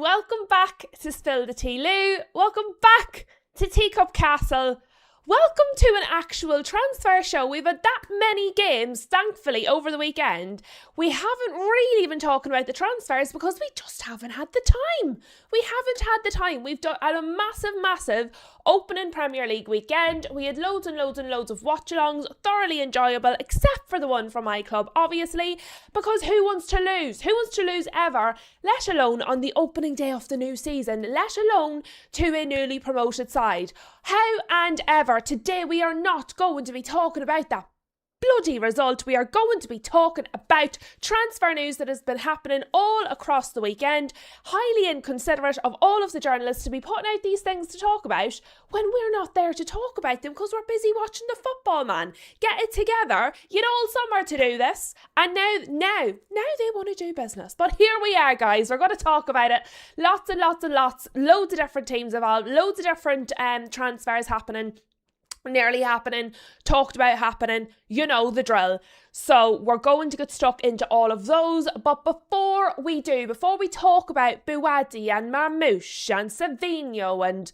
welcome back to Spill the Tea Lou. Welcome back to Teacup Castle. Welcome to an actual transfer show. We've had that many games, thankfully, over the weekend. We haven't really been talking about the transfers because we just haven't had the time. We haven't had the time. We've had a massive opening Premier League weekend. We had loads and loads of watch-alongs, thoroughly enjoyable, except for the one from my club, obviously, because who wants to lose? Who wants to lose ever, let alone on the opening day of the new season, let alone to a newly promoted side? How and ever, today we are not going to be talking about that bloody result. We are going to be talking about transfer news that has been happening all across the weekend. Highly inconsiderate of all of the journalists to be putting out these things to talk about when we're not there to talk about them because we're busy watching the football, man. Get it together. You had all summer to do this, and now they want to do business. But here we are, guys. We're going to talk about it. Lots and lots, loads of different teams involved, loads of different transfers happening. Nearly happening, talked about happening, you know the drill. So we're going to get stuck into all of those. But before we talk about Buwadi and Marmoush and Savinho and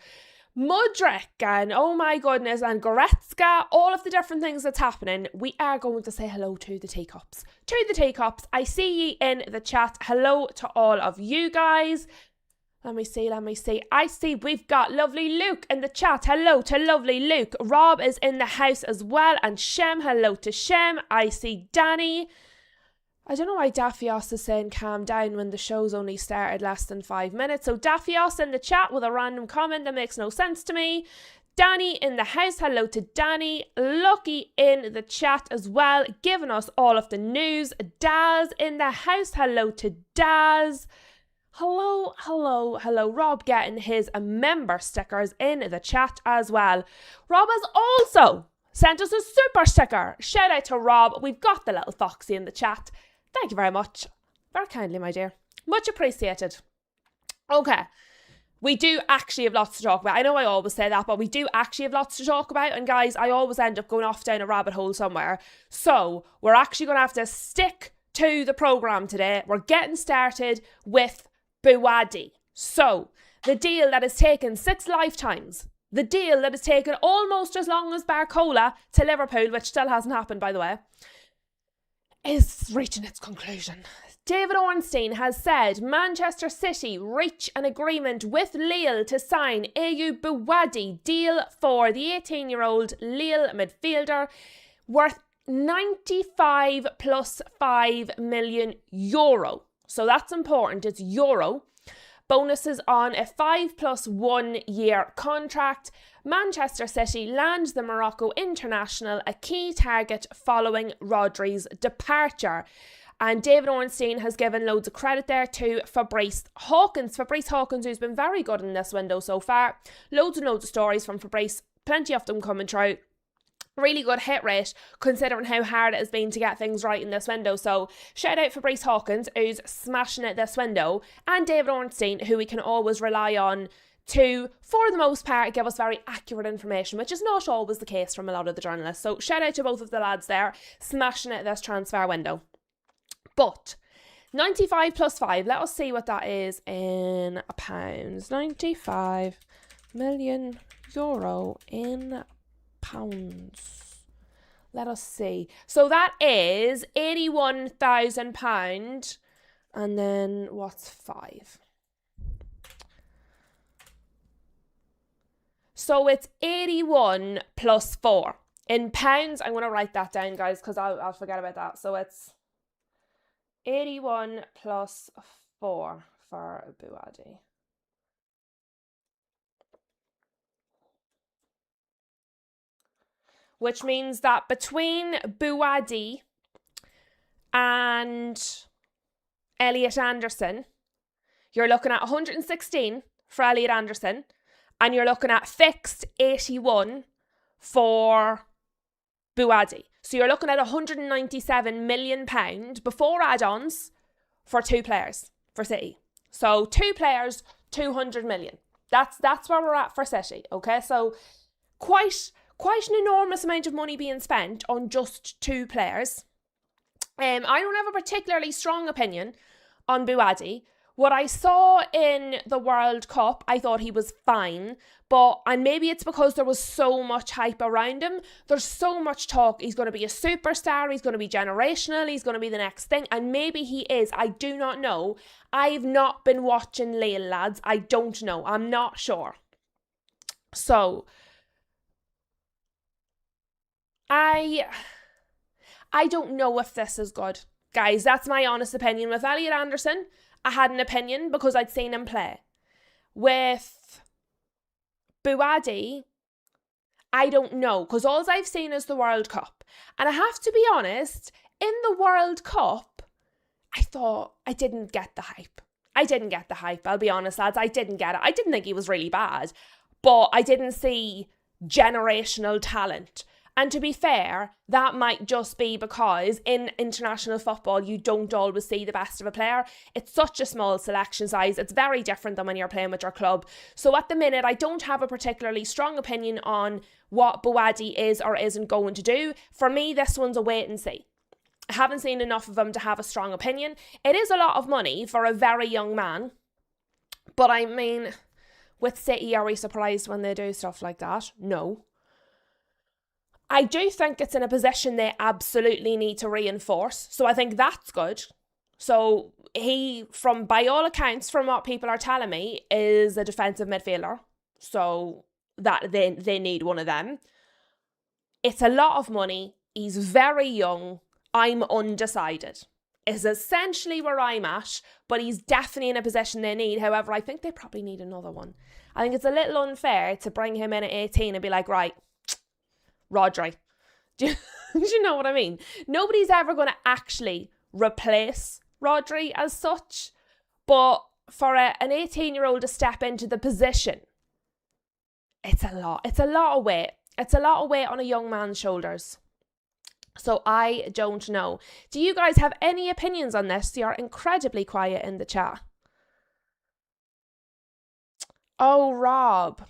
Mudryk and oh my goodness and Goretzka, all of the different things that's happening, we are going to say hello to the teacups. To the teacups, I see you in the chat. Hello to all of you guys. Let me see. I see we've got lovely Luke in the chat. Hello to lovely Luke. Rob is in the house as well. And Shem, hello to Shem. I see Danny. I don't know why Daphios is saying calm down when the show's only started less than 5 minutes. So Daphios in the chat with a random comment that makes no sense to me. Danny in the house. Hello to Danny. Lucky in the chat as well, giving us all of the news. Daz in the house. Hello to Daz. Hello. Rob getting his member stickers in the chat as well. Rob has also sent us a super sticker. Shout out to Rob. We've got the little foxy in the chat. Thank you very much. Very kindly, my dear. Much appreciated. Okay. We do actually have lots to talk about. I know I always say that, but we do actually have lots to talk about. And guys, I always end up going off down a rabbit hole somewhere. So we're actually going to have to stick to the programme today. We're getting started with Buwadi. So, the deal that has taken 6 lifetimes, the deal that has taken almost as long as Barcola to Liverpool, which still hasn't happened by the way, is reaching its conclusion. David Ornstein has said Manchester City reach an agreement with Lille to sign Ayoub Buwadi, deal for the 18-year-old Lille midfielder worth 95 plus 5 million euro. So that's important, it's euro. Bonuses on a 5 plus 1 year contract. Manchester City lands the Morocco international, a key target following Rodri's departure. And David Ornstein has given loads of credit there to Fabrice Hawkins. Fabrice Hawkins, who's been very good in this window so far. Loads and loads of stories from Fabrice, plenty of them coming through. Really good hit rate considering how hard it has been to get things right in this window. So shout out Fabrice Hawkins, who's smashing it this window, and David Ornstein, who we can always rely on to, for the most part, give us very accurate information, which is not always the case from a lot of the journalists. So shout out to both of the lads there, smashing it this transfer window. But 95 plus 5, let us see what that is in pounds. 95 million euro in pounds. Let us see. So that is £81,000. And then what's 5? So it's 81 plus 4. In pounds, I'm going to write that down, guys, because I'll forget about that. So it's 81 plus 4 for Buwadi. Which means that between Buwadi and Elliot Anderson, you're looking at 116 for Elliot Anderson, and you're looking at fixed 81 for Buwadi. So you're looking at £197 million before add-ons for 2 players for City. So 2 players, 200 million. That's where we're at for City. Okay, so quite an enormous amount of money being spent on just 2 players. I don't have a particularly strong opinion on Buwadi. What I saw in the World Cup, I thought he was fine, and maybe it's because there was so much hype around him. There's so much talk. He's going to be a superstar. He's going to be generational. He's going to be the next thing. And maybe he is. I do not know. I've not been watching Lille, lads. I don't know. I'm not sure. So, I don't know if this is good. Guys, that's my honest opinion. With Elliot Anderson, I had an opinion because I'd seen him play. With Bouhaddi, I don't know, because all I've seen is the World Cup. And I have to be honest, in the World Cup, I thought I didn't get the hype. I'll be honest, lads. I didn't get it. I didn't think he was really bad, but I didn't see generational talent. And to be fair, that might just be because in international football, you don't always see the best of a player. It's such a small selection size. It's very different than when you're playing with your club. So at the minute, I don't have a particularly strong opinion on what Bouhaddi is or isn't going to do. For me, this one's a wait and see. I haven't seen enough of him to have a strong opinion. It is a lot of money for a very young man. But I mean, with City, are we surprised when they do stuff like that? No. I do think it's in a position they absolutely need to reinforce. So I think that's good. So he, by all accounts, from what people are telling me, is a defensive midfielder. So that they need one of them. It's a lot of money. He's very young. I'm undecided. Is essentially where I'm at, but he's definitely in a position they need. However, I think they probably need another one. I think it's a little unfair to bring him in at 18 and be like, right, Rodri. Do you know what I mean? Nobody's ever going to actually replace Rodri as such, but for an 18-year-old to step into the position, it's a lot. It's a lot of weight. It's a lot of weight on a young man's shoulders. So I don't know. Do you guys have any opinions on this? You're incredibly quiet in the chat. Oh, Rob,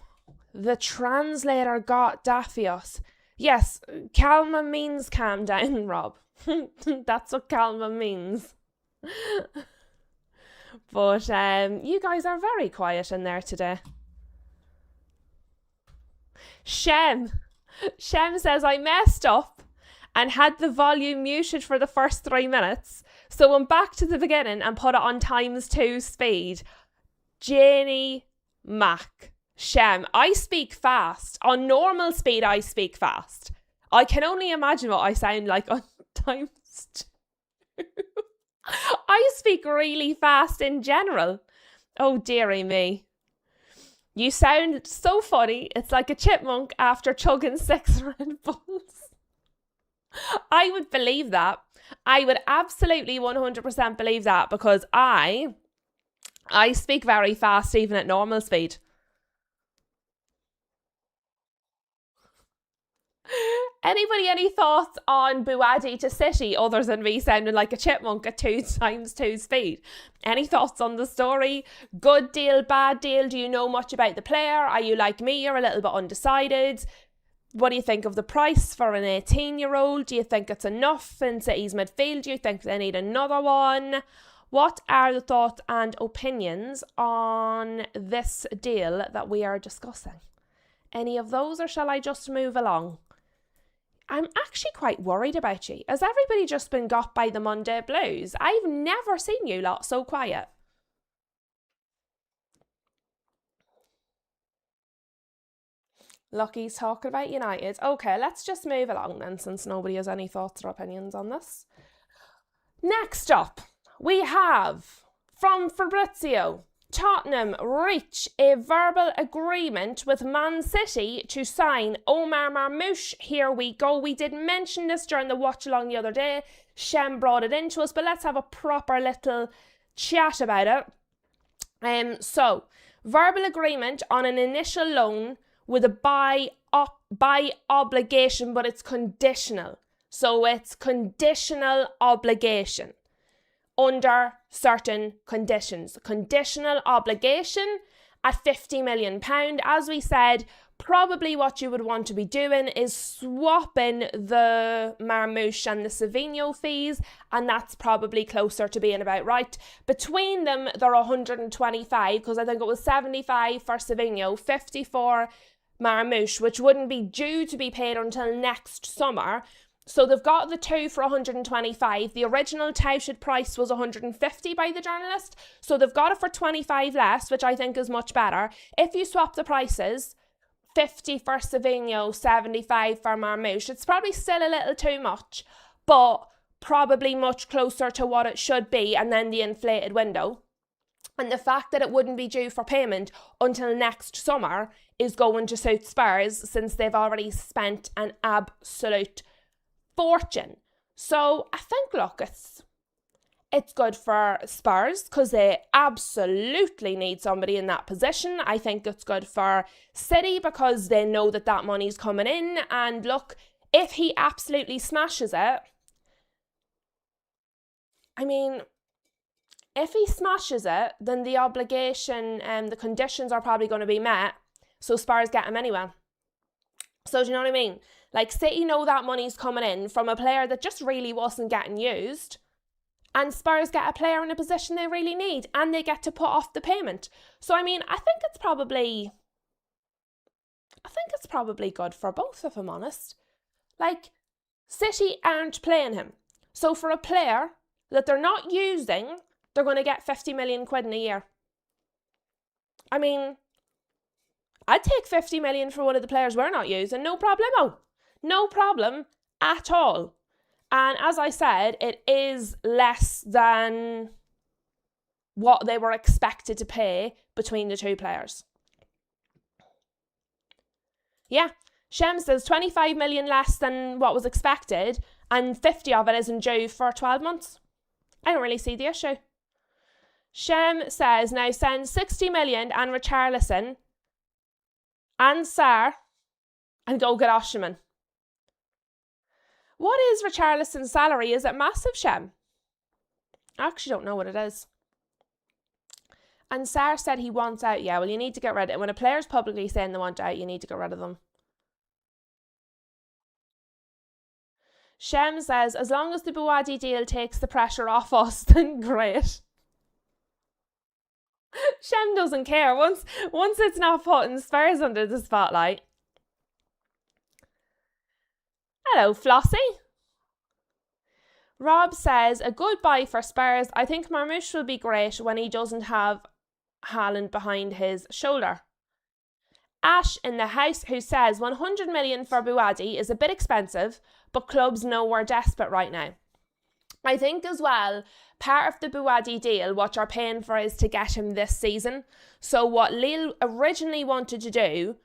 the translator got Dafios. Yes, calma means calm down, Rob. That's what calma means. But you guys are very quiet in there today. Shem says, I messed up and had the volume muted for the first 3 minutes. So I'm back to the beginning and put it on ×2 speed. Janie Mac. Shem, I speak fast. On normal speed, I speak fast. I can only imagine what I sound like on ×2. I speak really fast in general. Oh, dearie me. You sound so funny. It's like a chipmunk after chugging 6 Red Bulls. I would believe that. I would absolutely 100% believe that because I speak very fast even at normal speed. Anybody, any thoughts on Bouhaddi to City other than me sounding like a chipmunk at 2 ×2 speed? Any thoughts on the story? Good deal, bad deal? Do you know much about the player? Are you like me? You're a little bit undecided. What do you think of the price for an 18-year-old? Do you think it's enough in City's midfield? Do you think they need another one? What are the thoughts and opinions on this deal that we are discussing? Any of those, or shall I just move along? I'm actually quite worried about you. Has everybody just been got by the Monday blues? I've never seen you lot so quiet. Lucky's talking about United. Okay, let's just move along then, since nobody has any thoughts or opinions on this. Next up, we have, from Fabrizio, Tottenham reach a verbal agreement with Man City to sign Omar Marmoush. Here we go. We did mention this during the watch along the other day. Shem brought it into us, but let's have a proper little chat about it. So, verbal agreement on an initial loan with a buy obligation, but it's conditional. So it's conditional obligation under certain conditions. Conditional obligation, at £50 million. As we said, probably what you would want to be doing is swapping the Marmoush and the Savinho fees, and that's probably closer to being about right. Between them, they're 125, because I think it was 75 for Savinho, 50 for Marmoush, which wouldn't be due to be paid until next summer. So they've got the two for 125. The original touted price was 150 by the journalist. So they've got it for 25 less, which I think is much better. If you swap the prices, 50 for Savinho, 75 for Marmoush, it's probably still a little too much, but probably much closer to what it should be, and then the inflated window. And the fact that it wouldn't be due for payment until next summer is going to suit Spurs, since they've already spent an absolute fortune. So I think, look, it's good for Spurs because they absolutely need somebody in that position. I think it's good for City because they know that that money's coming in. And look, if he absolutely smashes it, I mean, if he smashes it, then the obligation and the conditions are probably going to be met. So Spurs get him anyway. So do you know what I mean? Like, City know that money's coming in from a player that just really wasn't getting used. And Spurs get a player in a position they really need, and they get to put off the payment. So, I mean, I think it's probably good for both, if I'm honest. Like, City aren't playing him. So for a player that they're not using, they're going to get 50 million quid in a year. I mean, I'd take 50 million for one of the players we're not using, no problemo. No problem at all. And as I said, it is less than what they were expected to pay between the two players. Yeah, Shem says 25 million less than what was expected, and 50 of it isn't due for 12 months. I don't really see the issue. Shem says now send 60 million and Richarlison and Sarr and go get Osimhen. What is Richarlison's salary? Is it massive, Shem? I actually don't know what it is. And Sarr said he wants out. Yeah, well, you need to get rid of it. When a player's publicly saying they want out, you need to get rid of them. Shem says, as long as the Buwadi deal takes the pressure off us, then great. Shem doesn't care. Once it's not putting Spurs under the spotlight. Hello, Flossie. Rob says, a good buy for Spurs. I think Marmoush will be great when he doesn't have Haaland behind his shoulder. Ash in the house, who says 100 million for Buwadi is a bit expensive, but clubs know we're desperate right now. I think as well, part of the Buwadi deal, what you're paying for is to get him this season. So what Lille originally wanted to do,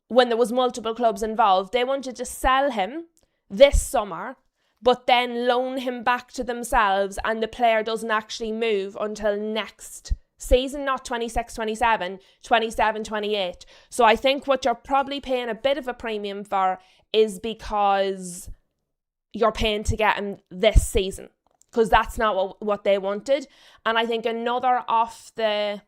when there was multiple clubs involved, they wanted to sell him this summer, but then loan him back to themselves, and the player doesn't actually move until next season, not 26-27, 27-28. So I think what you're probably paying a bit of a premium for is because you're paying to get him this season, because that's not what they wanted. And I think another of the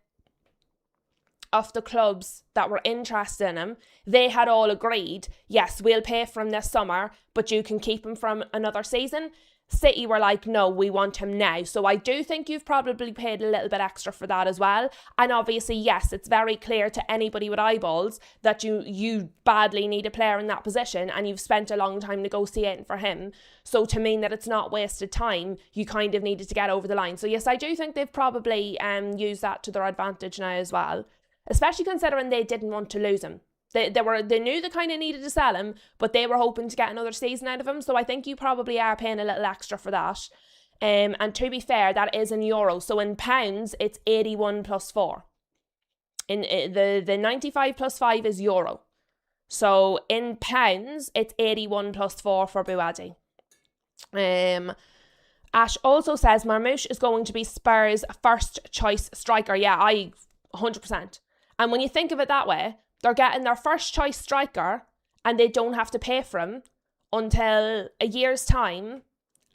clubs that were interested in him, they had all agreed, yes, we'll pay for him this summer, but you can keep him from another season. City were like, no, we want him now. So I do think you've probably paid a little bit extra for that as well. And obviously, yes, it's very clear to anybody with eyeballs that you badly need a player in that position, and you've spent a long time negotiating for him. So to mean that it's not wasted time, you kind of needed to get over the line. So yes, I do think they've probably used that to their advantage now as well, especially considering they didn't want to lose him. They knew they kind of needed to sell him, but they were hoping to get another season out of him. So I think you probably are paying a little extra for that. And to be fair, that is in euro. So in pounds, it's 81 plus 4. In the 95 plus 5 is euro. So in pounds, it's 81 plus 4 for Buwadi. Ash also says Marmoush is going to be Spurs' first choice striker. Yeah, 100%. And when you think of it that way, they're getting their first choice striker and they don't have to pay for him until a year's time.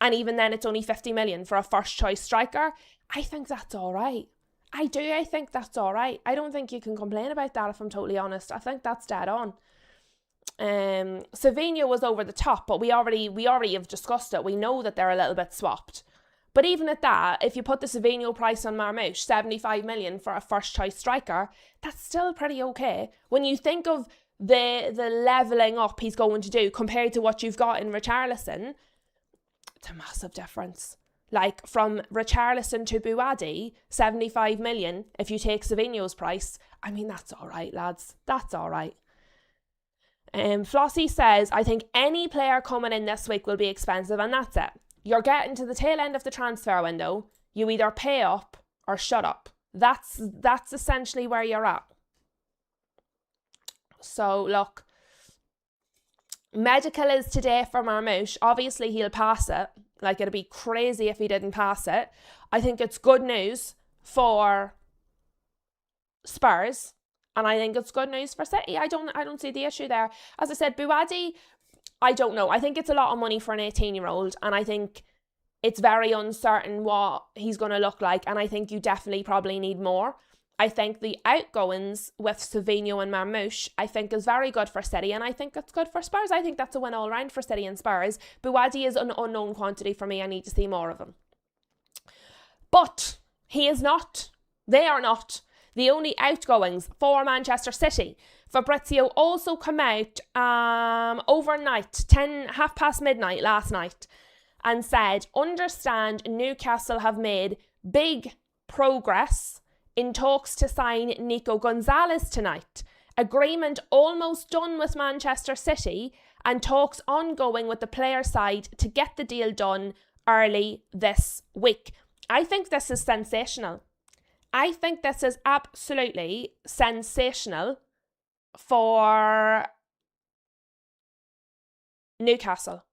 And even then it's only 50 million for a first choice striker. I think that's all right. I do. I think that's all right. I don't think you can complain about that, if I'm totally honest. I think that's dead on. Savinho was over the top, but we already have discussed it. We know that they're a little bit swapped. But even at that, if you put the Savinho price on Marmoush, 75 million for a first choice striker, that's still pretty okay. When you think of the levelling up he's going to do compared to what you've got in Richarlison, it's a massive difference. Like from Richarlison to Buadi, 75 million, if you take Savinho's price, I mean, that's all right, lads. That's all right. Flossie says, I think any player coming in this week will be expensive, and that's it. You're getting to the tail end of the transfer window. You either pay up or shut up. That's essentially where you're at. So look, medical is today for Marmoush. Obviously he'll pass it. Like, it'd be crazy if he didn't pass it. I think it's good news for Spurs, and I think it's good news for City. I don't see the issue there. As I said, Buadi, I don't know. I think it's a lot of money for an 18-year-old, and I think it's very uncertain what he's going to look like, and I think you definitely probably need more. I think the outgoings with Savinho and Marmoush, I think is very good for City, and I think it's good for Spurs. I think that's a win all round for City and Spurs. Buadi is an unknown quantity for me. I need to see more of him. But he is not. They are not the only outgoings for Manchester City. Fabrizio also came out overnight, midnight last night, and said, understand Newcastle have made big progress in talks to sign Nico Gonzalez tonight. Agreement almost done with Manchester City, and talks ongoing with the player side to get the deal done early this week. I think this is sensational. I think this is absolutely sensational for Newcastle.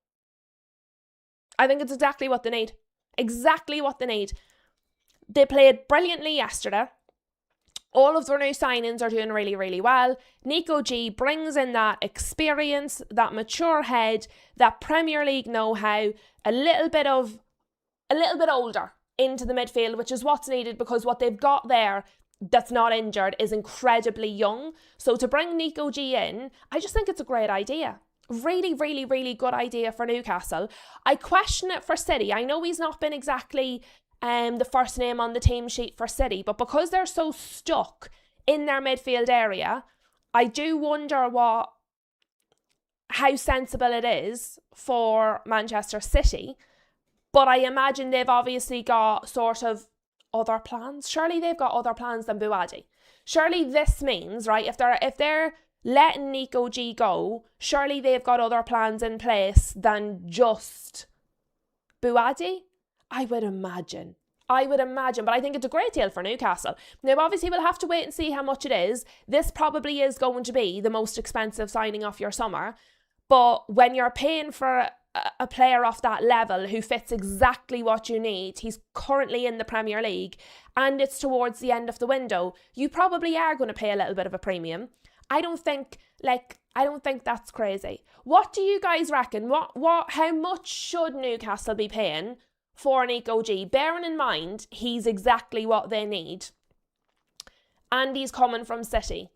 I think it's exactly what they need. Exactly what they need. They played brilliantly yesterday. All of their new signings are doing really, really well. Nico G brings in that experience, that mature head, that Premier League know-how, a little bit older into the midfield, which is what's needed, because what they've got there that's not injured is incredibly young. So to bring Nico G in, I just think it's a great idea. Really, really, really good idea for Newcastle. I question it for City. I know he's not been exactly the first name on the team sheet for City, but because they're so stuck in their midfield area, I do wonder how sensible it is for Manchester City. But I imagine they've obviously got sort of other plans. Surely they've got other plans than Buadi. Surely this means, right, if they're letting Nico G go, surely they've got other plans in place than just Buadi. I would imagine, but I think it's a great deal for Newcastle. Now, obviously, we'll have to wait and see how much it is. This probably is going to be the most expensive signing of your summer. But when you're paying for a player off that level who fits exactly what you need, he's currently in the Premier League, and it's towards the end of the window, you probably are going to pay a little bit of a premium. I don't think that's crazy. What do you guys reckon? How much should Newcastle be paying for Nico G, bearing in mind he's exactly what they need, and he's coming from City?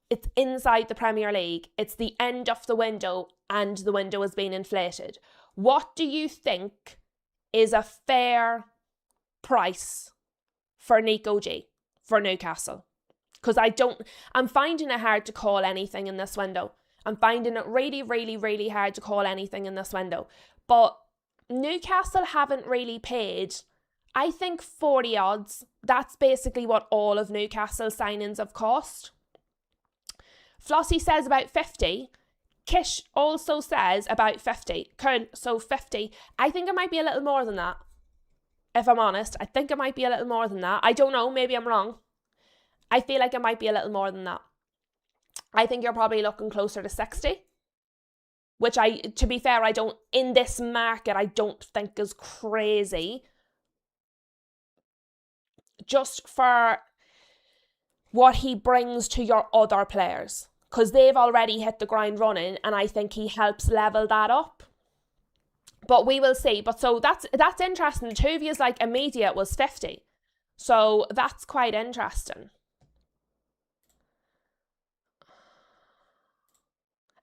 It's inside the Premier League. It's the end of the window, and the window has been inflated. What do you think is a fair price for Nico G for Newcastle? Because I'm finding it hard to call anything in this window. I'm finding it really, really, really hard to call anything in this window. But Newcastle haven't really paid, I think, 40 odds. That's basically what all of Newcastle's signings have cost. Flossie says about 50. Kish also says about 50. Cool, so 50. I think it might be a little more than that. If I'm honest, I think it might be a little more than that. I don't know, maybe I'm wrong. I feel like it might be a little more than that. I think you're probably looking closer to 60. Which to be fair, in this market, I don't think is crazy. Just for what he brings to your other players. Because they've already hit the ground running, and I think he helps level that up. But we will see. But so that's interesting. The two of you's like immediate was 50. So that's quite interesting.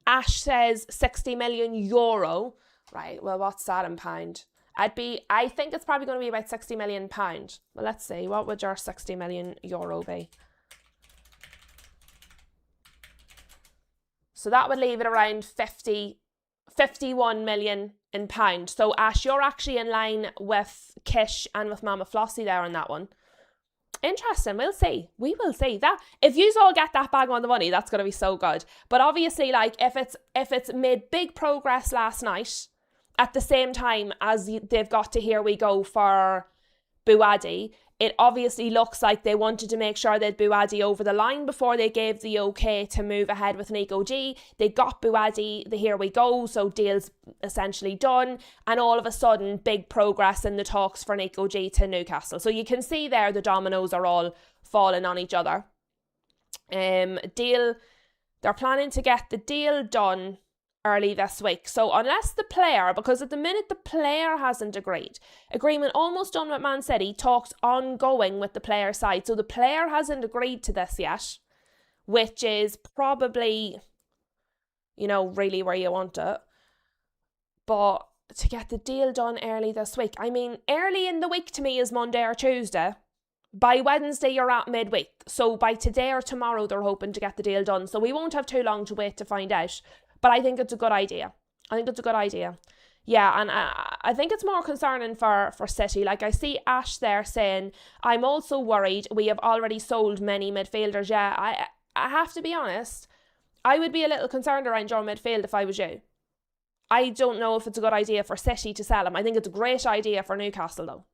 Ash says 60 million euro. Right, well, what's that in pound? I think it's probably going to be about 60 million pound. Well, let's see, what would your 60 million euro be? So that would leave it around 51 million in pound. So Ash, you're actually in line with Kish and with Mama Flossie there on that one. Interesting. We'll see. We will see that. If you all get that bag on the money, that's going to be so good. But obviously, like, if it's made big progress last night, at the same time as they've got to Here We Go for Buadi, it obviously looks like they wanted to make sure they'd Buadi over the line before they gave the okay to move ahead with Nico G. They got Buadi the Here We Go, so deal's essentially done. And all of a sudden, big progress in the talks for Nico G to Newcastle. So you can see there the dominoes are all falling on each other. They're planning to get the deal done early this week. So unless the player, because at the minute the player hasn't agreed, agreement almost done with Man City, talks ongoing with the player side. So the player hasn't agreed to this yet, which is probably, really where you want it. But to get the deal done early this week, I mean, early in the week to me is Monday or Tuesday. By Wednesday, you're at midweek. So by today or tomorrow, they're hoping to get the deal done. So we won't have too long to wait to find out. But I think it's a good idea. Yeah, and I think it's more concerning for City. Like, I see Ash there saying, I'm also worried we have already sold many midfielders. Yeah, I have to be honest. I would be a little concerned around your midfield if I was you. I don't know if it's a good idea for City to sell him. I think it's a great idea for Newcastle, though.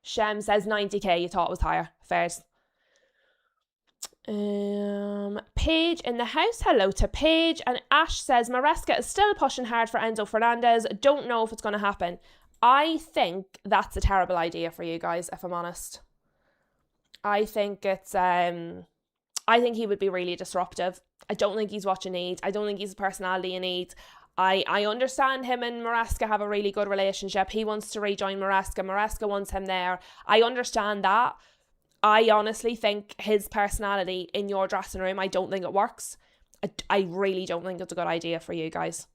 Shem says 90k, you thought it was higher. Fairs. Paige in the house, hello to Paige. And Ash says Maresca is still pushing hard for Enzo Fernandez. Don't know if it's going to happen. I think that's a terrible idea for you guys, if I'm honest. I think he would be really disruptive. I don't think he's what you need. I don't think he's a personality you need. I understand him and Maresca have a really good relationship. He wants to rejoin Maresca. Maresca wants him there. I understand that. I honestly think his personality in your dressing room, I don't think it works. I really don't think it's a good idea for you guys.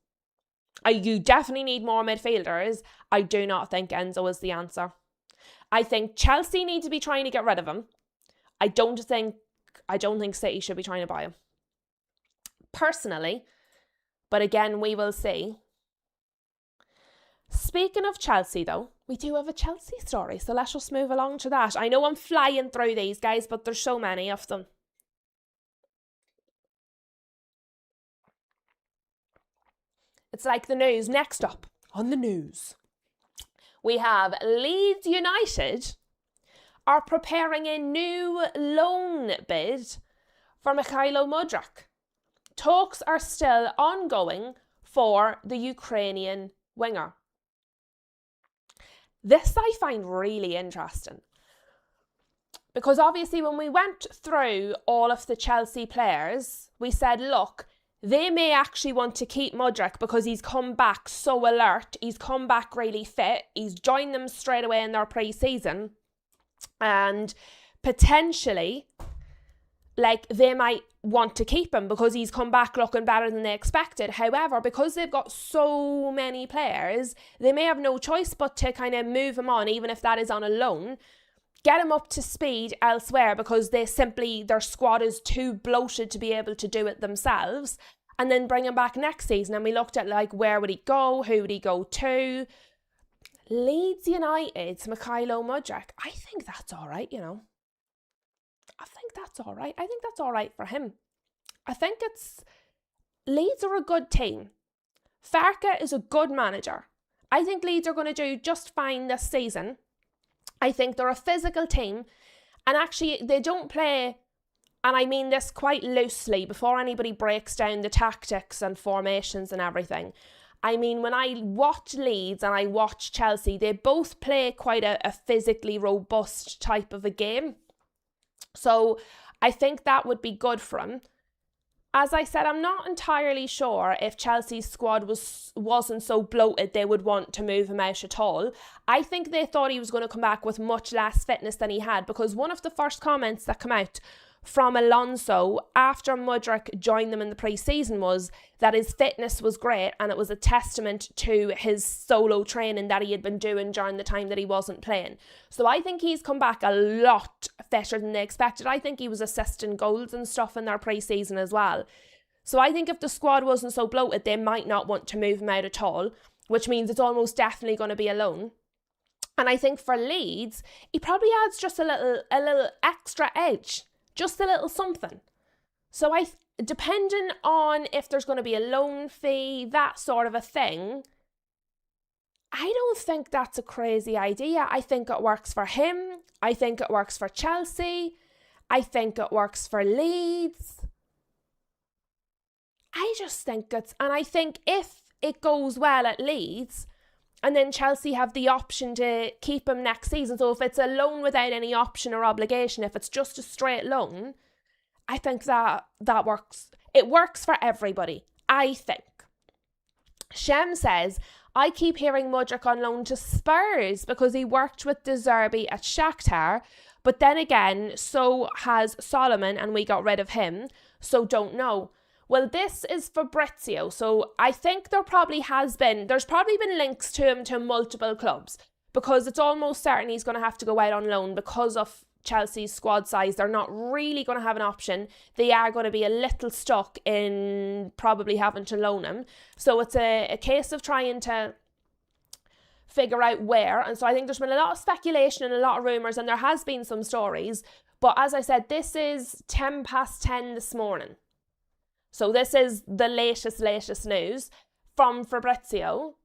You definitely need more midfielders. I do not think Enzo is the answer. I think Chelsea need to be trying to get rid of him. I don't think City should be trying to buy him. Personally, but again, we will see. Speaking of Chelsea, though, we do have a Chelsea story, so let's just move along to that. I know I'm flying through these, guys, but there's so many of them. It's like the news. Next up on the news, we have Leeds United are preparing a new loan bid for Mikhailo Mudryk. Talks are still ongoing for the Ukrainian winger. This I find really interesting because obviously when we went through all of the Chelsea players, we said, look, they may actually want to keep Mudryk because he's come back so alert, he's come back really fit, he's joined them straight away in their pre-season, and potentially, like, they might want to keep him because he's come back looking better than they expected. However, because they've got so many players, they may have no choice but to kind of move him on, even if that is on a loan, get him up to speed elsewhere because their squad is too bloated to be able to do it themselves, and then bring him back next season. And we looked at, like, where would he go? Who would he go to? Leeds United's Mikhailo Mudryk. I think that's all right, I think that's all right. I think that's all right for him. I think Leeds are a good team. Farke is a good manager. I think Leeds are going to do just fine this season. I think they're a physical team. And actually, they don't play, and I mean this quite loosely before anybody breaks down the tactics and formations and everything. I mean, when I watch Leeds and I watch Chelsea, they both play quite a physically robust type of a game. So I think that would be good for him. As I said, I'm not entirely sure if Chelsea's squad wasn't so bloated they would want to move him out at all. I think they thought he was going to come back with much less fitness than he had, because one of the first comments that came out from Alonso after Mudryk joined them in the pre-season was that his fitness was great and it was a testament to his solo training that he had been doing during the time that he wasn't playing. So I think he's come back a lot fitter than they expected. I think he was assisting goals and stuff in their pre-season as well. So I think if the squad wasn't so bloated, they might not want to move him out at all, which means it's almost definitely going to be a loan. And I think for Leeds, he probably adds just a little extra edge. Just a little something. So depending on if there's going to be a loan fee, that sort of a thing, I don't think that's a crazy idea. I think it works for him. I think it works for Chelsea. I think it works for Leeds. I just think and I think if it goes well at Leeds, and then Chelsea have the option to keep him next season. So if it's a loan without any option or obligation, if it's just a straight loan, I think that works. It works for everybody, I think. Shem says, I keep hearing Mudryk on loan to Spurs because he worked with De Zerbi at Shakhtar. But then again, so has Solomon and we got rid of him. So don't know. Well, this is Fabrizio, so I think there's probably been links to him to multiple clubs, because it's almost certain he's going to have to go out on loan because of Chelsea's squad size. They're not really going to have an option. They are going to be a little stuck in probably having to loan him. So it's a case of trying to figure out where. And so I think there's been a lot of speculation and a lot of rumours, and there has been some stories. But as I said, this is 10:10 this morning. So this is the latest news from Fabrizio.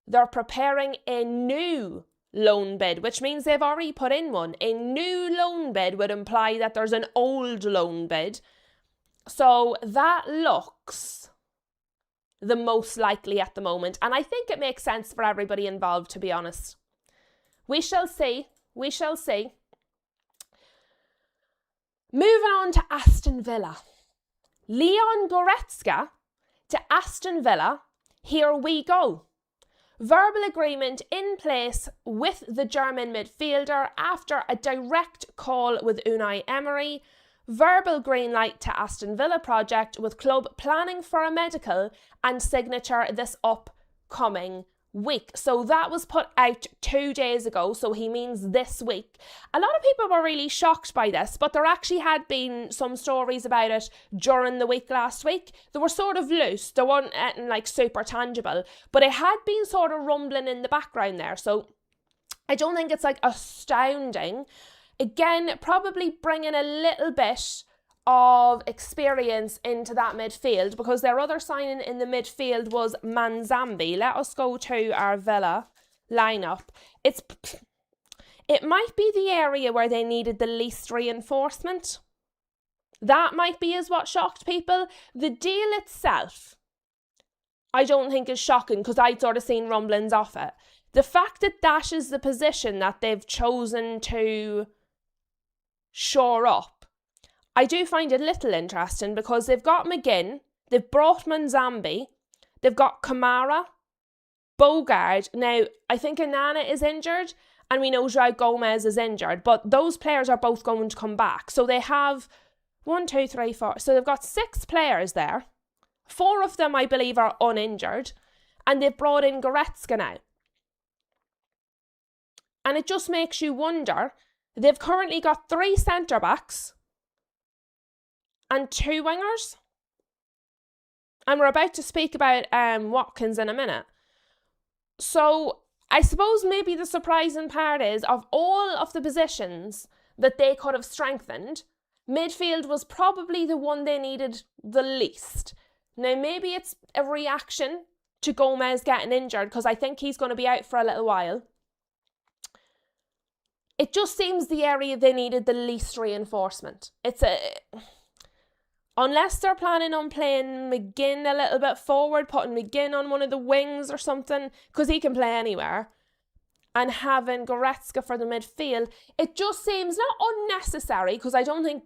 They're preparing a new loan bid, which means they've already put in one. A new loan bid would imply that there's an old loan bid. So that looks the most likely at the moment. And I think it makes sense for everybody involved, to be honest. We shall see. We shall see. Moving on to Aston Villa. Leon Goretzka to Aston Villa. Here we go. Verbal agreement in place with the German midfielder after a direct call with Unai Emery. Verbal green light to Aston Villa project, with club planning for a medical and signature this upcoming week. So that was put out 2 days ago, so he means this week. A lot of people were really shocked by this, but there actually had been some stories about it during the week last week. They were sort of loose, they weren't like super tangible, but it had been sort of rumbling in the background there, so I don't think it's like astounding. Again, probably bringing a little bit of experience into that midfield, because their other signing in the midfield was Manzambi. Let us go to our Villa lineup. It might be the area where they needed the least reinforcement. That might be is what shocked people. The deal itself, I don't think is shocking, because I'd sort of seen rumblings of it. The fact that that is the position that they've chosen to shore up, I do find it a little interesting, because they've got McGinn, they've brought Manzambi, they've got Kamara, Bogard. Now, I think Anana is injured, and we know João Gomez is injured, but those players are both going to come back. So they have 1, 2, 3, 4. So they've got 6 players there. 4 of them, I believe, are uninjured, and they've brought in Goretzka now. And it just makes you wonder, they've currently got 3 centre-backs and 2 wingers. And we're about to speak about Watkins in a minute. So I suppose maybe the surprising part is, of all of the positions that they could have strengthened, midfield was probably the one they needed the least. Now, maybe it's a reaction to Gomez getting injured, because I think he's going to be out for a little while. It just seems the area they needed the least reinforcement. Unless they're planning on playing McGinn a little bit forward, putting McGinn on one of the wings or something, because he can play anywhere, and having Goretzka for the midfield, it just seems not unnecessary, because I don't think,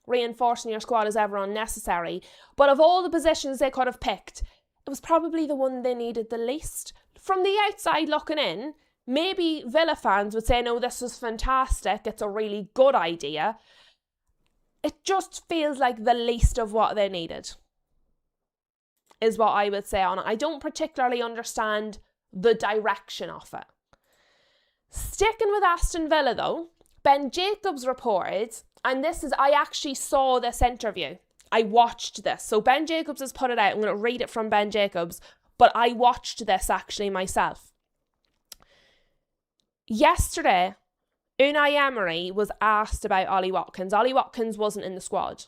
reinforcing your squad is ever unnecessary. But of all the positions they could have picked, it was probably the one they needed the least. From the outside looking in, maybe Villa fans would say, no, this is fantastic, it's a really good idea. It just feels like the least of what they needed, is what I would say on it. I don't particularly understand the direction of it. Sticking with Aston Villa though, Ben Jacobs reported, and I actually saw this interview. I watched this. So Ben Jacobs has put it out. I'm going to read it from Ben Jacobs, but I watched this actually myself. Yesterday, Unai Emery was asked about Ollie Watkins. Ollie Watkins wasn't in the squad.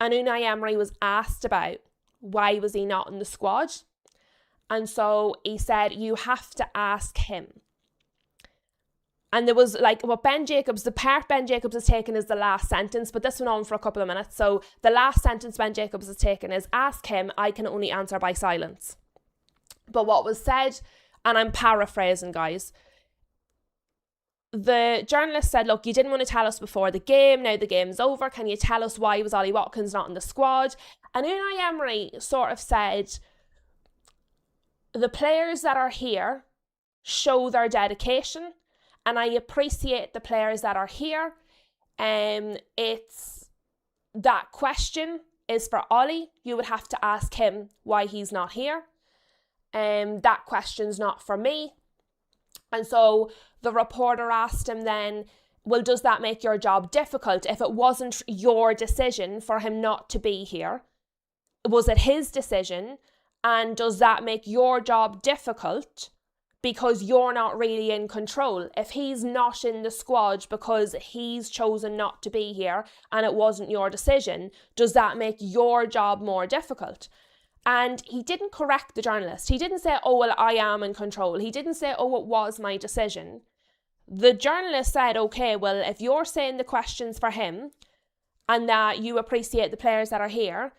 And Unai Emery was asked about why was he not in the squad. And so he said, you have to ask him. And there was like what the part Ben Jacobs has taken is the last sentence, but this went on for a couple of minutes. So the last sentence Ben Jacobs has taken is, ask him, I can only answer by silence. But what was said, and I'm paraphrasing, guys, the journalist said, look, you didn't want to tell us before the game, now the game's over, can you tell us why was Ollie Watkins not in the squad? And Unai Emery sort of said, the players that are here show their dedication, and I appreciate the players that are here. It's that question is for Ollie. You would have to ask him why he's not here. That question's not for me. And so the reporter asked him then, well, does that make your job difficult? If it wasn't your decision for him not to be here, was it his decision? And does that make your job difficult because you're not really in control? If he's not in the squad because he's chosen not to be here and it wasn't your decision, does that make your job more difficult? And he didn't correct the journalist. He didn't say, oh, well, I am in control. He didn't say, oh, it was my decision. The journalist said, okay, well, if you're saying the questions for him and that you appreciate the players that are here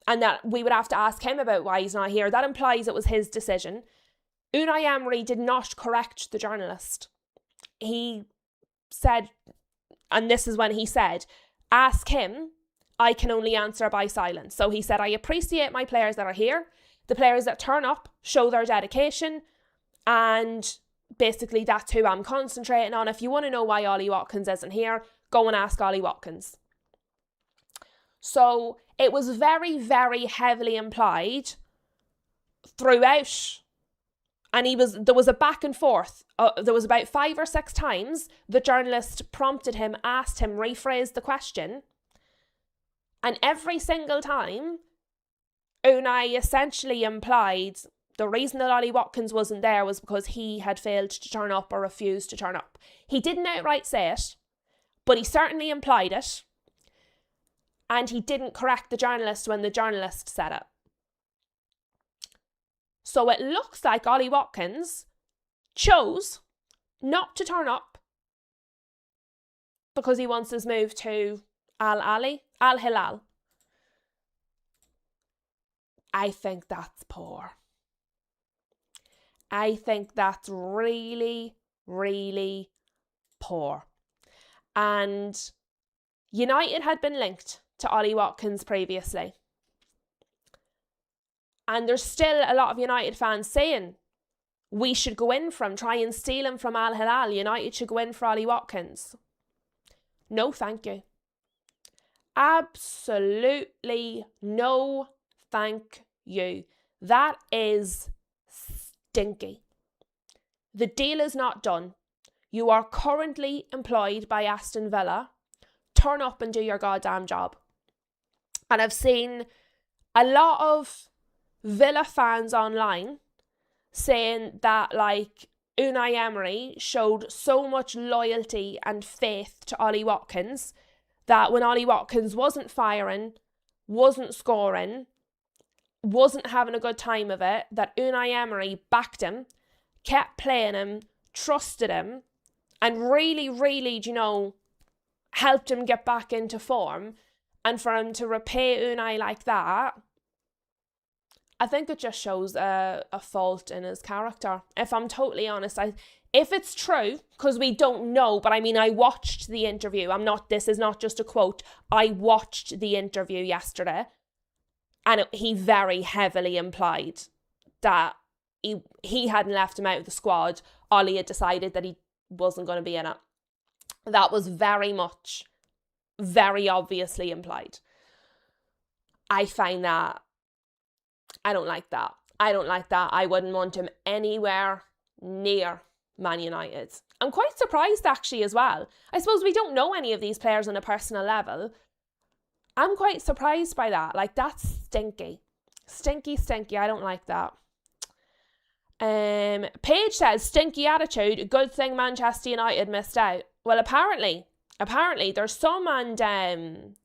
and that we would have to ask him about why he's not here, that implies it was his decision. Unai Emery did not correct the journalist. He said, and this is when he said, ask him, I can only answer by silence. So he said, I appreciate my players that are here. The players that turn up show their dedication. And basically that's who I'm concentrating on. If you want to know why Ollie Watkins isn't here, go and ask Ollie Watkins. So it was very, very heavily implied throughout. And there was a back and forth. There was about 5 or 6 times the journalist prompted him, asked him, rephrased the question. And every single time, Unai essentially implied the reason that Ollie Watkins wasn't there was because he had failed to turn up or refused to turn up. He didn't outright say it, but he certainly implied it. And he didn't correct the journalist when the journalist said it. So it looks like Ollie Watkins chose not to turn up because he wants his move to Al Hilal. I think that's poor. I think that's really, really poor. And United had been linked to Ollie Watkins previously. And there's still a lot of United fans saying we should go in for him, try and steal him from Al Hilal. United should go in for Ollie Watkins. No, thank you. Absolutely no, thank you. That is stinky. The deal is not done. You are currently employed by Aston Villa. Turn up and do your goddamn job. And I've seen a lot of Villa fans online saying that like Unai Emery showed so much loyalty and faith to Ollie Watkins that when Ollie Watkins wasn't firing, wasn't scoring, wasn't having a good time of it, that Unai Emery backed him, kept playing him, trusted him, and really, really, helped him get back into form. And for him to repay Unai like that, I think it just shows a fault in his character. If I'm totally honest, if it's true, because we don't know, but I mean, I watched the interview. This is not just a quote. I watched the interview yesterday, and he very heavily implied that he hadn't left him out of the squad. Ollie had decided that he wasn't going to be in it. That was very obviously implied. I find that, I don't like that. I wouldn't want him anywhere near Man United. I'm quite surprised actually as well. I suppose we don't know any of these players on a personal level. I'm quite surprised by that. Like, that's stinky. Stinky. I don't like that. Paige says, stinky attitude, good thing Manchester United missed out. Well, apparently there's some, and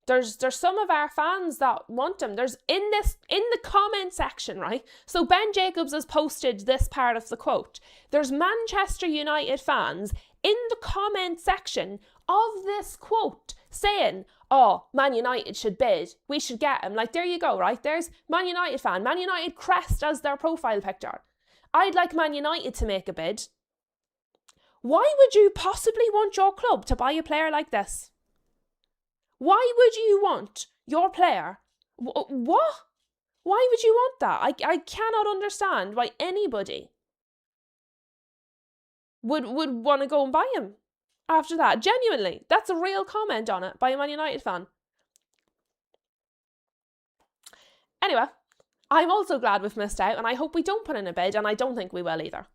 there's some of our fans that want him. There's in the comment section, right? So Ben Jacobs has posted this part of the quote. There's Manchester United fans in the comment section of this quote saying, oh, Man United should bid. We should get him. Like, there you go, right? There's Man United fan. Man United crest as their profile picture. I'd like Man United to make a bid. Why would you possibly want your club to buy a player like this? Why would you want your player? What? Why would you want that? I cannot understand why anybody would want to go and buy him after that. Genuinely, that's a real comment on it by a Man United fan. Anyway, I'm also glad we've missed out, and I hope we don't put in a bid, and I don't think we will either.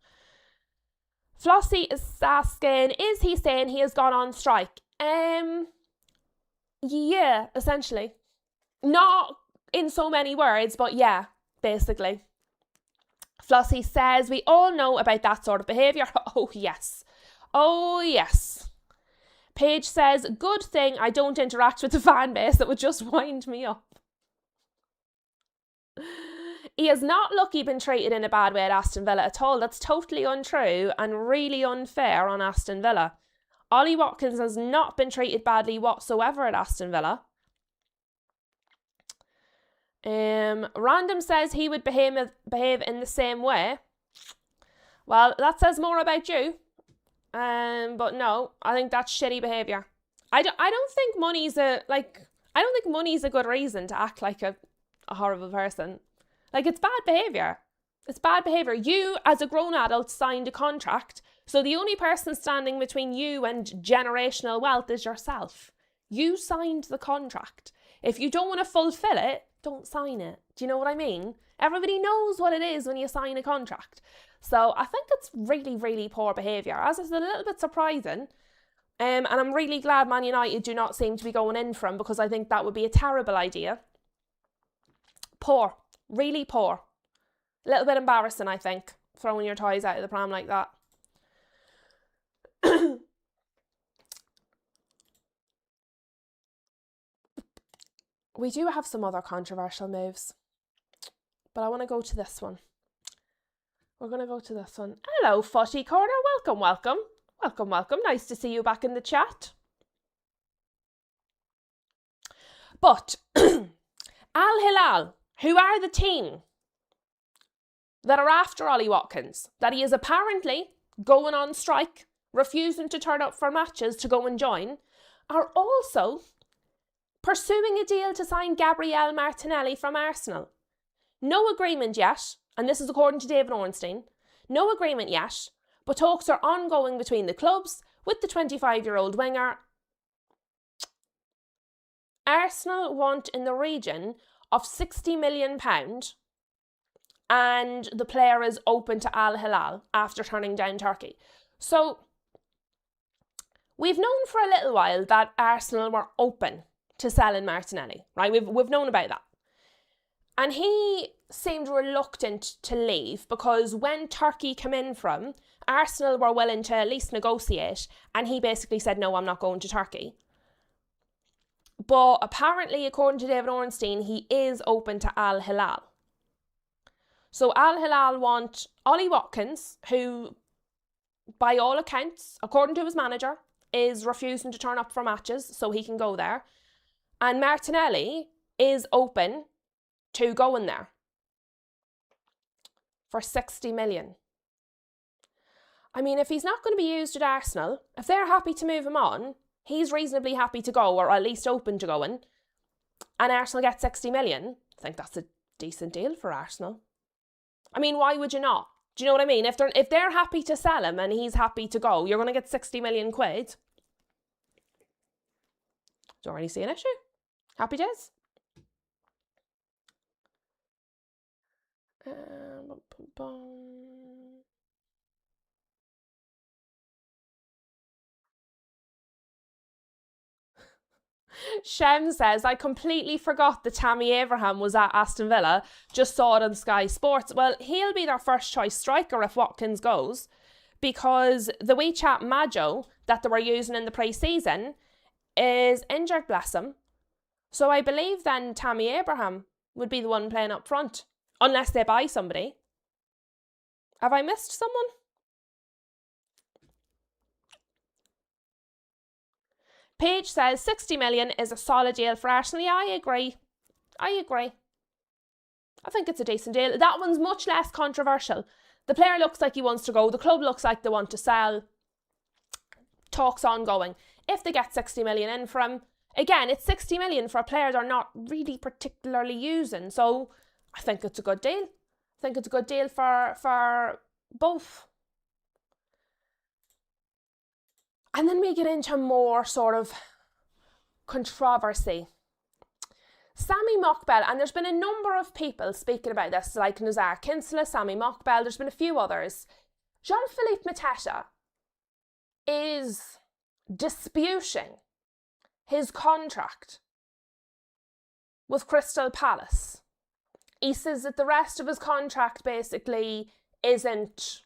Flossie is asking, is he saying he has gone on strike? Yeah, essentially. Not in so many words, but yeah, basically. Flossie says, we all know about that sort of behaviour. Oh, yes. Paige says, good thing I don't interact with the fan base. That would just wind me up. He has not lucky been treated in a bad way at Aston Villa at all. That's totally untrue and really unfair on Aston Villa. Ollie Watkins has not been treated badly whatsoever at Aston Villa. Random says he would behave in the same way. Well, that says more about you. But no, I think that's shitty behaviour. I don't think money's a good reason to act like a horrible person. Like, it's bad behaviour. It's bad behaviour. You, as a grown adult, signed a contract. So the only person standing between you and generational wealth is yourself. You signed the contract. If you don't want to fulfill it, don't sign it. Do you know what I mean? Everybody knows what it is when you sign a contract. So I think it's really, really poor behaviour, as it's a little bit surprising. And I'm really glad Man United do not seem to be going in for him, because I think that would be a terrible idea. Poor. Really poor. A little bit embarrassing, I think, throwing your toys out of the pram like that. We do have some other controversial moves, but I want to go to this one. We're going to go to this one. Hello, Footy Corner. Welcome. Nice to see you back in the chat. But Al Hilal, who are the team that are after Ollie Watkins, that he is apparently going on strike, refusing to turn up for matches to go and join, are also pursuing a deal to sign Gabriel Martinelli from Arsenal. No agreement yet, and this is according to David Ornstein. No agreement yet, but talks are ongoing between the clubs with the 25-year-old winger. Arsenal want in the region of £60 million, and the player is open to Al Hilal after turning down Turkey. So we've known for a little while that Arsenal were open to selling Martinelli, right? We've known about that. And he seemed reluctant to leave, because when Turkey came in from, Arsenal were willing to at least negotiate, and he basically said, no, I'm not going to Turkey. But apparently, according to David Ornstein, he is open to Al Hilal. So Al Hilal want Ollie Watkins, who, by all accounts, according to his manager, is refusing to turn up for matches so he can go there. And Martinelli is open to go in there for 60 million. I mean, if he's not going to be used at Arsenal, if they're happy to move him on, he's reasonably happy to go, or at least open to going, and Arsenal get 60 million, I think that's a decent deal for Arsenal. I mean, why would you not? Do you know what I mean? If they're happy to sell him and he's happy to go, you're going to get 60 million quid. Don't really see an issue. Happy days. Shem says, I completely forgot that Tammy Abraham was at Aston Villa. Just saw it on Sky Sports. Well, he'll be their first choice striker if Watkins goes, because the wee chap Majo that they were using in the pre-season is injured, bless him. So I believe then Tammy Abraham would be the one playing up front, unless they buy somebody. Have I missed someone? Paige says 60 million is a solid deal for Arsenal. Yeah, I agree. I think it's a decent deal. That one's much less controversial. The player looks like he wants to go. The club looks like they want to sell. Talks ongoing. If they get 60 million in for him, again, it's 60 million for a player they're not really particularly using. So I think it's a good deal. I think it's a good deal for both. And then we get into more sort of controversy. Sami Mokbel, and there's been a number of people speaking about this, like Nazar Kinsella, Sami Mokbel, there's been a few others. Jean-Philippe Mateta is disputing his contract with Crystal Palace. He says that the rest of his contract basically isn't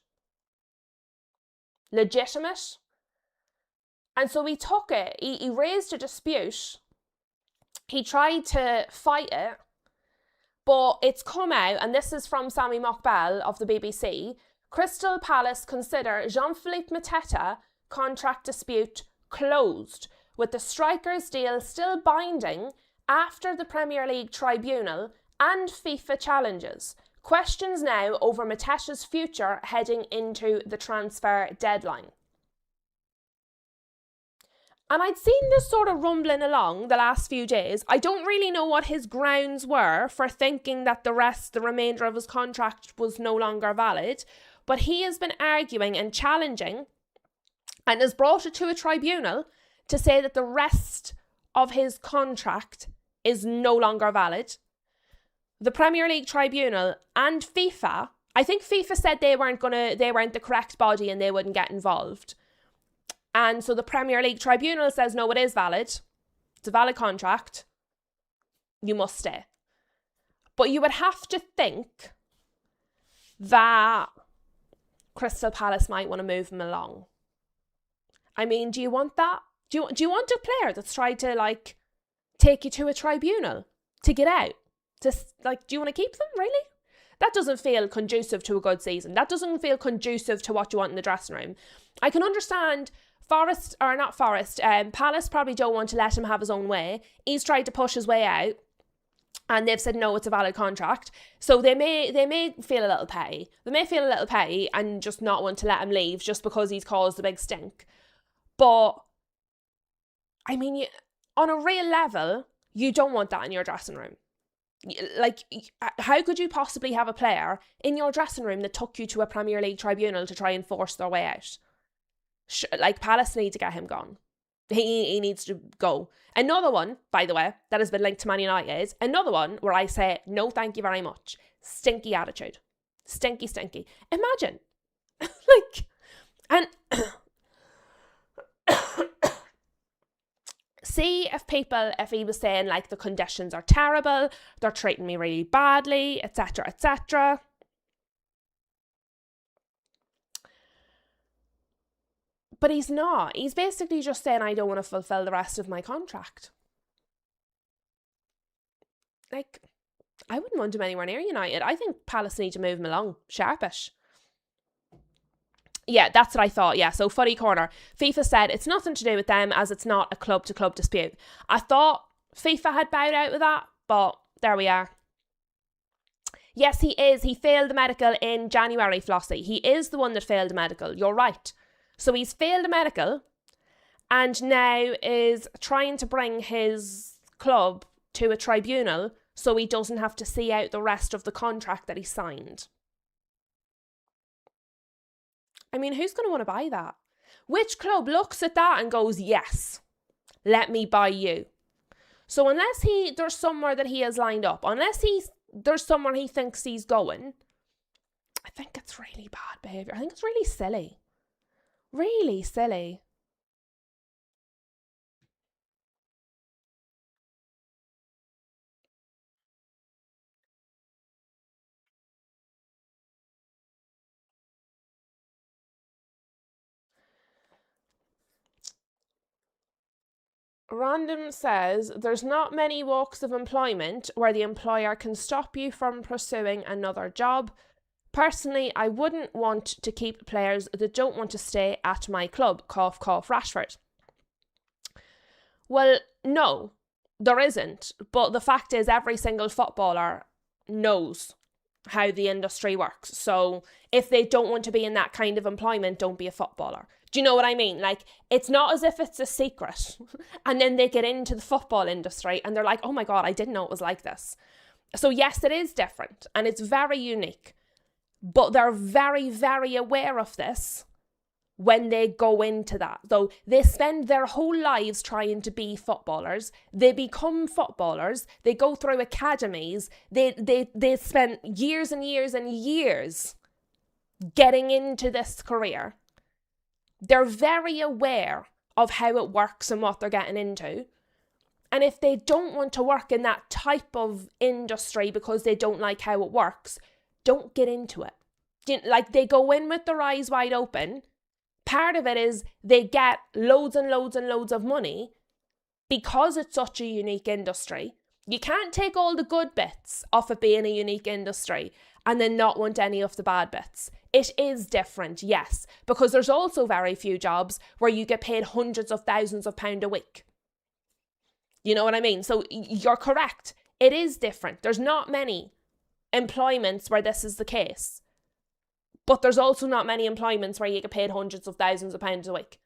legitimate. And so he took it, he raised a dispute, he tried to fight it, but it's come out, and this is from Sami Mokbel of the BBC, Crystal Palace consider Jean-Philippe Mateta contract dispute closed, with the striker's deal still binding after the Premier League tribunal and FIFA challenges. Questions now over Mateta's future heading into the transfer deadline. And I'd seen this sort of rumbling along the last few days. I don't really know what his grounds were for thinking that the remainder of his contract was no longer valid, but he has been arguing and challenging and has brought it to a tribunal to say that the rest of his contract is no longer valid. The Premier League tribunal and FIFA, I think FIFA said they weren't the correct body and they wouldn't get involved. And so the Premier League tribunal says, no, it is valid. It's a valid contract. You must stay. But you would have to think that Crystal Palace might want to move him along. I mean, do you want that? Do you want a player that's tried to, take you to a tribunal to get out? Do you want to keep them, really? That doesn't feel conducive to a good season. That doesn't feel conducive to what you want in the dressing room. I can understand Palace probably don't want to let him have his own way. He's tried to push his way out and they've said no, it's a valid contract. So they may feel a little petty. They may feel a little petty and just not want to let him leave just because he's caused a big stink. But I mean, on a real level, you don't want that in your dressing room. How could you possibly have a player in your dressing room that took you to a Premier League tribunal to try and force their way out? Palace need to get him gone. He needs to go. Another one, by the way, that has been linked to Man United, another one where I say, no, thank you very much. Stinky attitude. Stinky. Imagine. See if he was saying, the conditions are terrible, they're treating me really badly, etc., etc. But he's not. He's basically just saying, I don't want to fulfill the rest of my contract. I wouldn't want him anywhere near United. I think Palace need to move him along. Sharpish. Yeah, that's what I thought. Yeah, so Footy Corner. FIFA said it's nothing to do with them as it's not a club-to-club dispute. I thought FIFA had bowed out with that, but there we are. Yes, he is. He failed the medical in January, Flossie. He is the one that failed the medical. You're right. So he's failed the medical and now is trying to bring his club to a tribunal so he doesn't have to see out the rest of the contract that he signed. I mean, who's going to want to buy that? Which club looks at that and goes, yes, let me buy you? So unless there's somewhere that he has lined up, unless there's somewhere he thinks he's going, I think it's really bad behaviour. I think it's really silly. Really silly. Random says, there's not many walks of employment where the employer can stop you from pursuing another job. Personally, I wouldn't want to keep players that don't want to stay at my club. Cough, cough, Rashford. Well, no, there isn't. But the fact is, every single footballer knows how the industry works. So if they don't want to be in that kind of employment, don't be a footballer. Do you know what I mean? Like, it's not as if it's a secret and then they get into the football industry and they're like, oh my God, I didn't know it was like this. So yes, it is different and it's very unique, but they're very, very aware of this when they go into that. Though they spend their whole lives trying to be footballers. They become footballers. They go through academies. They spend years and years and years getting into this career. They're very aware of how it works and what they're getting into. And if they don't want to work in that type of industry because they don't like how it works, don't get into it. Like, they go in with their eyes wide open. Part of it is they get loads and loads and loads of money because it's such a unique industry. You can't take all the good bits off it being a unique industry and then not want any of the bad bits. It is different, yes, because there's also very few jobs where you get paid hundreds of thousands of pounds a week. You know what I mean? So you're correct. It is different. There's not many employments where this is the case. But there's also not many employments where you get paid hundreds of thousands of pounds a week.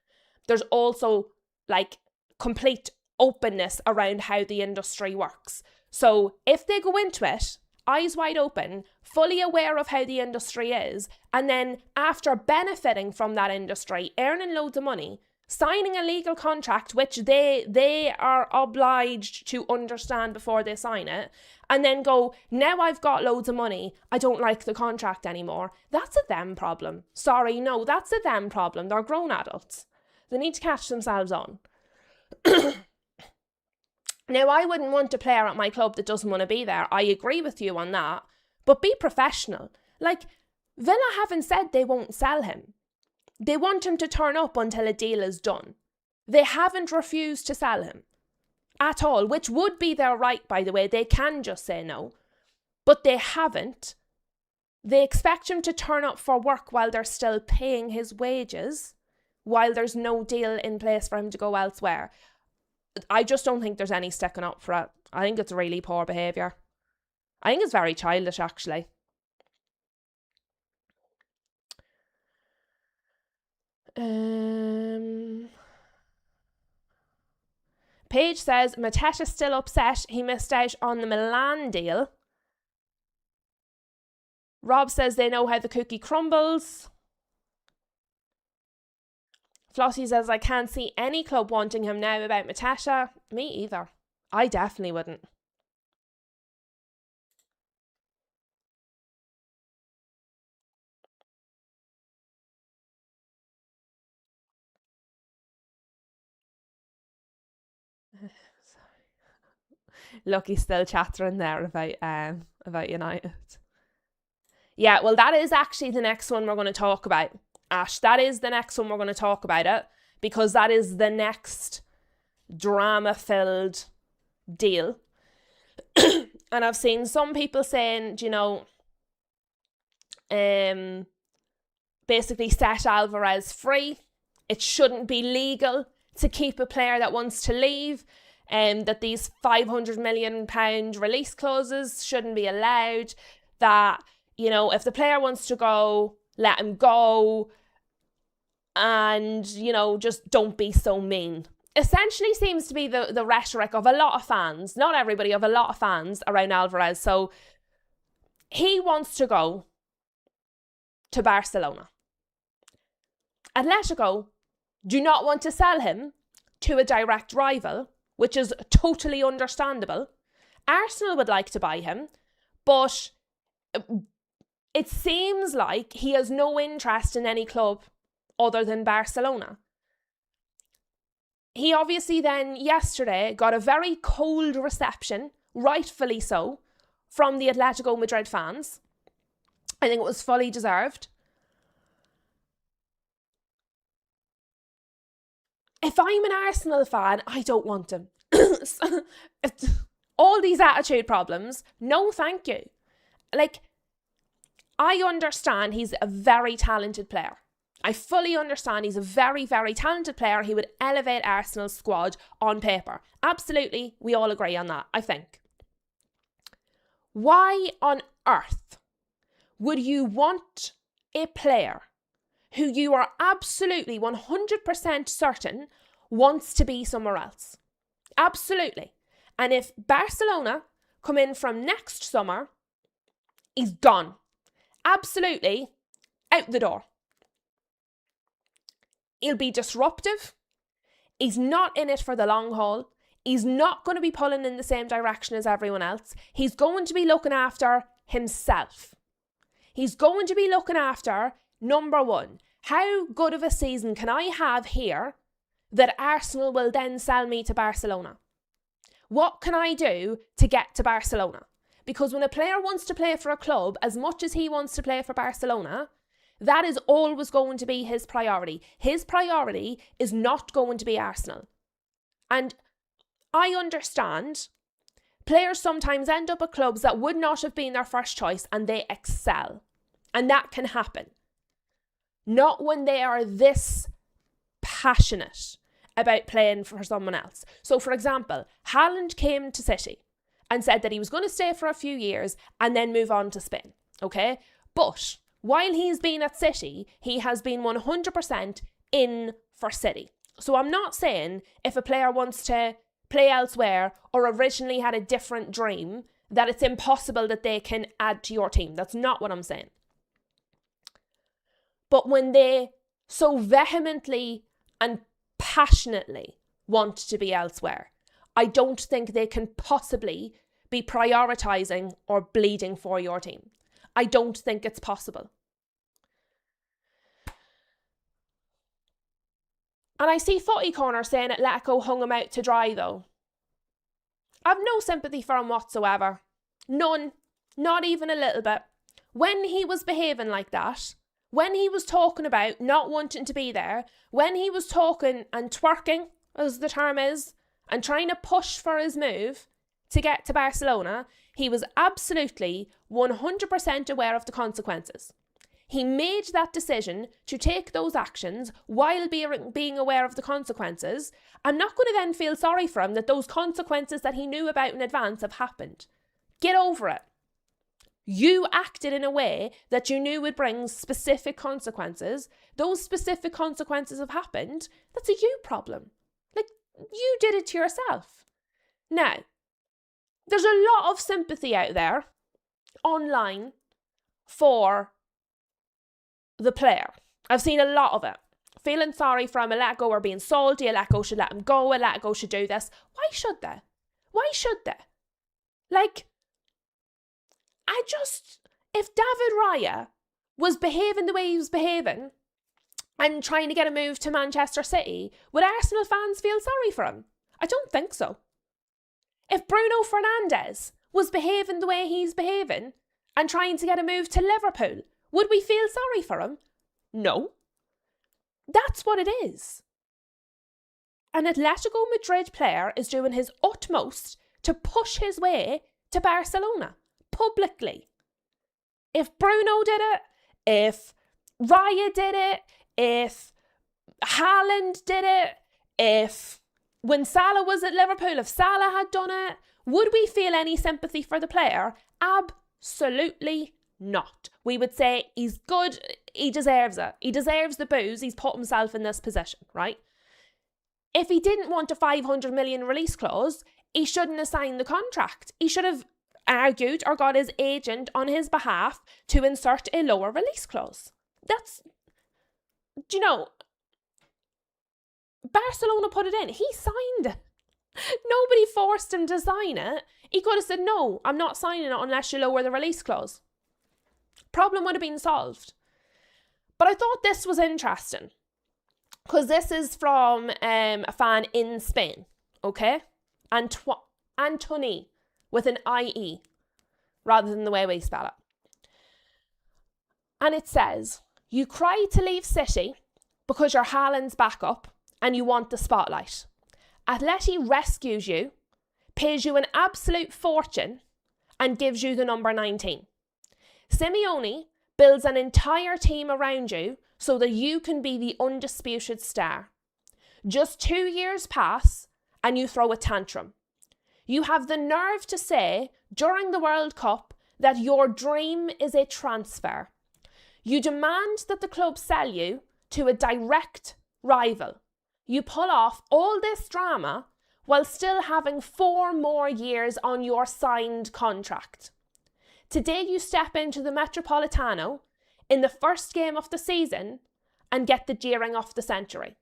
There's also like complete openness around how the industry works. So if they go into it, eyes wide open, fully aware of how the industry is, and then after benefiting from that industry, earning loads of money, signing a legal contract, which they are obliged to understand before they sign it, and then go, now I've got loads of money, I don't like the contract anymore. That's a them problem. Sorry, no, that's a them problem. They're grown adults. They need to catch themselves on. Now, I wouldn't want a player at my club that doesn't want to be there. I agree with you on that. But be professional. Like, Villa haven't said they won't sell him. They want him to turn up until a deal is done. They haven't refused to sell him at all, which would be their right, by the way. They can just say no. But they haven't. They expect him to turn up for work while they're still paying his wages, while there's no deal in place for him to go elsewhere. I just don't think there's any sticking up for it. I think it's really poor behaviour. I think it's very childish, actually. Paige says, Mateta's still upset he missed out on the Milan deal. Rob says they know how the cookie crumbles. Flossie says, I can't see any club wanting him now about Mateta. Me either. I definitely wouldn't. Lucky's still chattering there about United. Yeah, well, that is actually the next one we're going to talk about. Ash, that is the next one we're going to talk about it, because that is the next drama-filled deal. And I've seen some people saying, you know, basically set Alvarez free. It shouldn't be legal to keep a player that wants to leave, that these £500 million release clauses shouldn't be allowed. that, if the player wants to go, let him go, and, just don't be so mean. Essentially seems to be the rhetoric of a lot of fans, not everybody, of a lot of fans around Alvarez. So he wants to go to Barcelona. Atletico do not want to sell him to a direct rival, which is totally understandable. Arsenal would like to buy him, but it seems like he has no interest in any club other than Barcelona. He obviously then yesterday got a very cold reception, rightfully so, from the Atletico Madrid fans. I think it was fully deserved. If I'm an Arsenal fan, I don't want him. All these attitude problems, no thank you. I understand he's a very talented player. I fully understand he's a very, very talented player. He would elevate Arsenal's squad on paper. Absolutely, we all agree on that, I think. Why on earth would you want a player who you are absolutely 100% certain wants to be somewhere else? Absolutely. And if Barcelona come in from next summer, he's gone. Absolutely out the door. He'll be disruptive. He's not in it for the long haul. He's not going to be pulling in the same direction as everyone else. He's going to be looking after himself. He's going to be looking after, number one, how good of a season can I have here that Arsenal will then sell me to Barcelona? What can I do to get to Barcelona? Because when a player wants to play for a club as much as he wants to play for Barcelona, that is always going to be his priority. His priority is not going to be Arsenal. And I understand players sometimes end up at clubs that would not have been their first choice and they excel. And that can happen. Not when they are this passionate about playing for someone else. So, for example, Haaland came to City and said that he was going to stay for a few years and then move on to Spain. Okay? But while he's been at City, he has been 100% in for City. So I'm not saying if a player wants to play elsewhere or originally had a different dream that it's impossible that they can add to your team. That's not what I'm saying. But when they so vehemently and passionately want to be elsewhere, I don't think they can possibly be prioritising or bleeding for your team. I don't think it's possible. And I see Footy Corner saying Atletico hung him out to dry though. I've no sympathy for him whatsoever. None. Not even a little bit. When he was behaving like that, when he was talking about not wanting to be there, when he was talking and twerking, as the term is, and trying to push for his move to get to Barcelona, he was absolutely 100% aware of the consequences. He made that decision to take those actions while being aware of the consequences. I'm not going to then feel sorry for him that those consequences that he knew about in advance have happened. Get over it. You acted in a way that you knew would bring specific consequences. Those specific consequences have happened. That's a you problem. You did it to yourself. Now, there's a lot of sympathy out there online for the player. I've seen a lot of it. Feeling sorry for him, Atletico are being salty, Atletico should let him go, Atletico should do this. Why should they? Why should they? If David Raya was behaving the way he was behaving and trying to get a move to Manchester City, would Arsenal fans feel sorry for him? I don't think so. If Bruno Fernandes was behaving the way he's behaving and trying to get a move to Liverpool, would we feel sorry for him? No. That's what it is. An Atletico Madrid player is doing his utmost to push his way to Barcelona, publicly. If Bruno did it, if Raya did it, if Haaland did it, when Salah was at Liverpool, if Salah had done it, would we feel any sympathy for the player? Absolutely not. We would say he's good, he deserves it. He deserves the booze, he's put himself in this position, right? If he didn't want a 500 million release clause, he shouldn't have signed the contract. He should have argued or got his agent on his behalf to insert a lower release clause. That's, do you know, Barcelona put it in. He signed it. Nobody forced him to sign it. He could have said, no, I'm not signing it unless you lower the release clause. Problem would have been solved. But I thought this was interesting because this is from a fan in Spain, okay? Antony, with an IE, rather than the way we spell it. And it says, you cry to leave City because you're Haaland's backup and you want the spotlight. Atleti rescues you, pays you an absolute fortune, and gives you the number 19. Simeone builds an entire team around you so that you can be the undisputed star. Just 2 years pass and you throw a tantrum. You have the nerve to say during the World Cup that your dream is a transfer. You demand that the club sell you to a direct rival. You pull off all this drama while still having 4 more years on your signed contract. Today you step into the Metropolitano in the first game of the season and get the jeering of the century.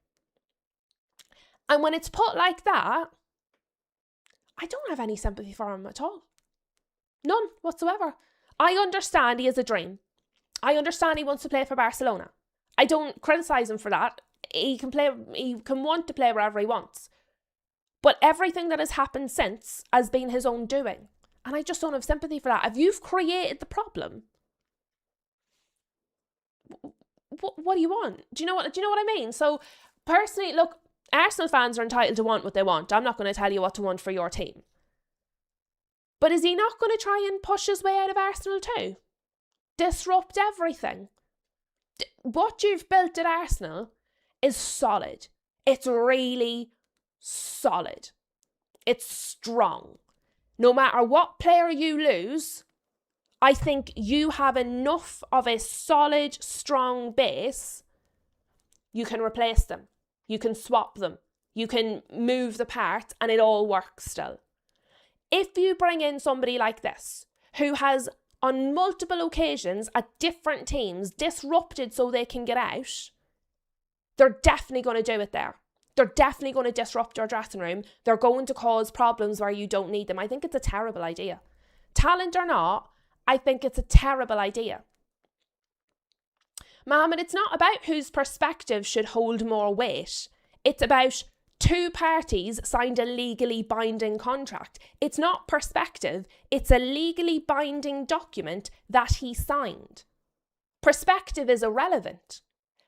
And when it's put like that, I don't have any sympathy for him at all. None whatsoever. I understand he has a dream. I understand he wants to play for Barcelona. I don't criticise him for that. He can want to play wherever he wants. But everything that has happened since has been his own doing. And I just don't have sympathy for that. If you've created the problem, what do you want? Do you know what I mean? So personally, look, Arsenal fans are entitled to want what they want. I'm not going to tell you what to want for your team. But is he not going to try and push his way out of Arsenal too? Disrupt everything. What you've built at Arsenal is solid. It's really solid. It's strong. No matter what player you lose, I think you have enough of a solid, strong base. You can replace them. You can swap them. You can move the parts and it all works still. If you bring in somebody like this, who has on multiple occasions at different teams disrupted so they can get out, they're definitely going to do it there. They're definitely going to disrupt your dressing room. They're going to cause problems where you don't need them. I think it's a terrible idea. Talent or not, I think it's a terrible idea. Mohammed, it's not about whose perspective should hold more weight. It's about 2 parties signed a legally binding contract. It's not perspective. It's a legally binding document that he signed. Perspective is irrelevant.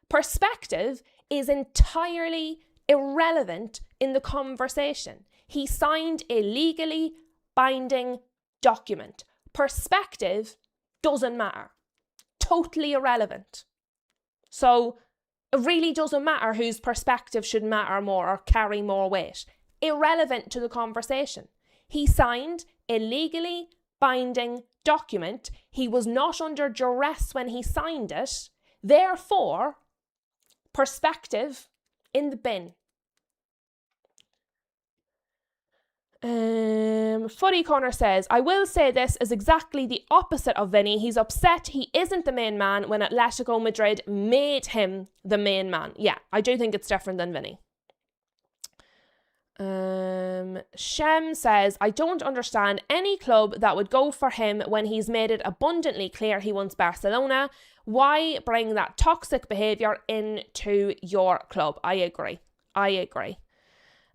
Perspective is entirely irrelevant in the conversation. He signed a legally binding document. Perspective doesn't matter. Totally irrelevant. So it really doesn't matter whose perspective should matter more or carry more weight. Irrelevant to the conversation. He signed a legally binding document. He was not under duress when he signed it. Therefore, perspective in the bin. Footy Corner says, I will say this is exactly the opposite of Vinny. He's upset he isn't the main man when Atletico Madrid made him the main man. Yeah, I do think it's different than Vinny. Shem says, I don't understand any club that would go for him when he's made it abundantly clear he wants Barcelona. Why bring that toxic behaviour into your club? I agree.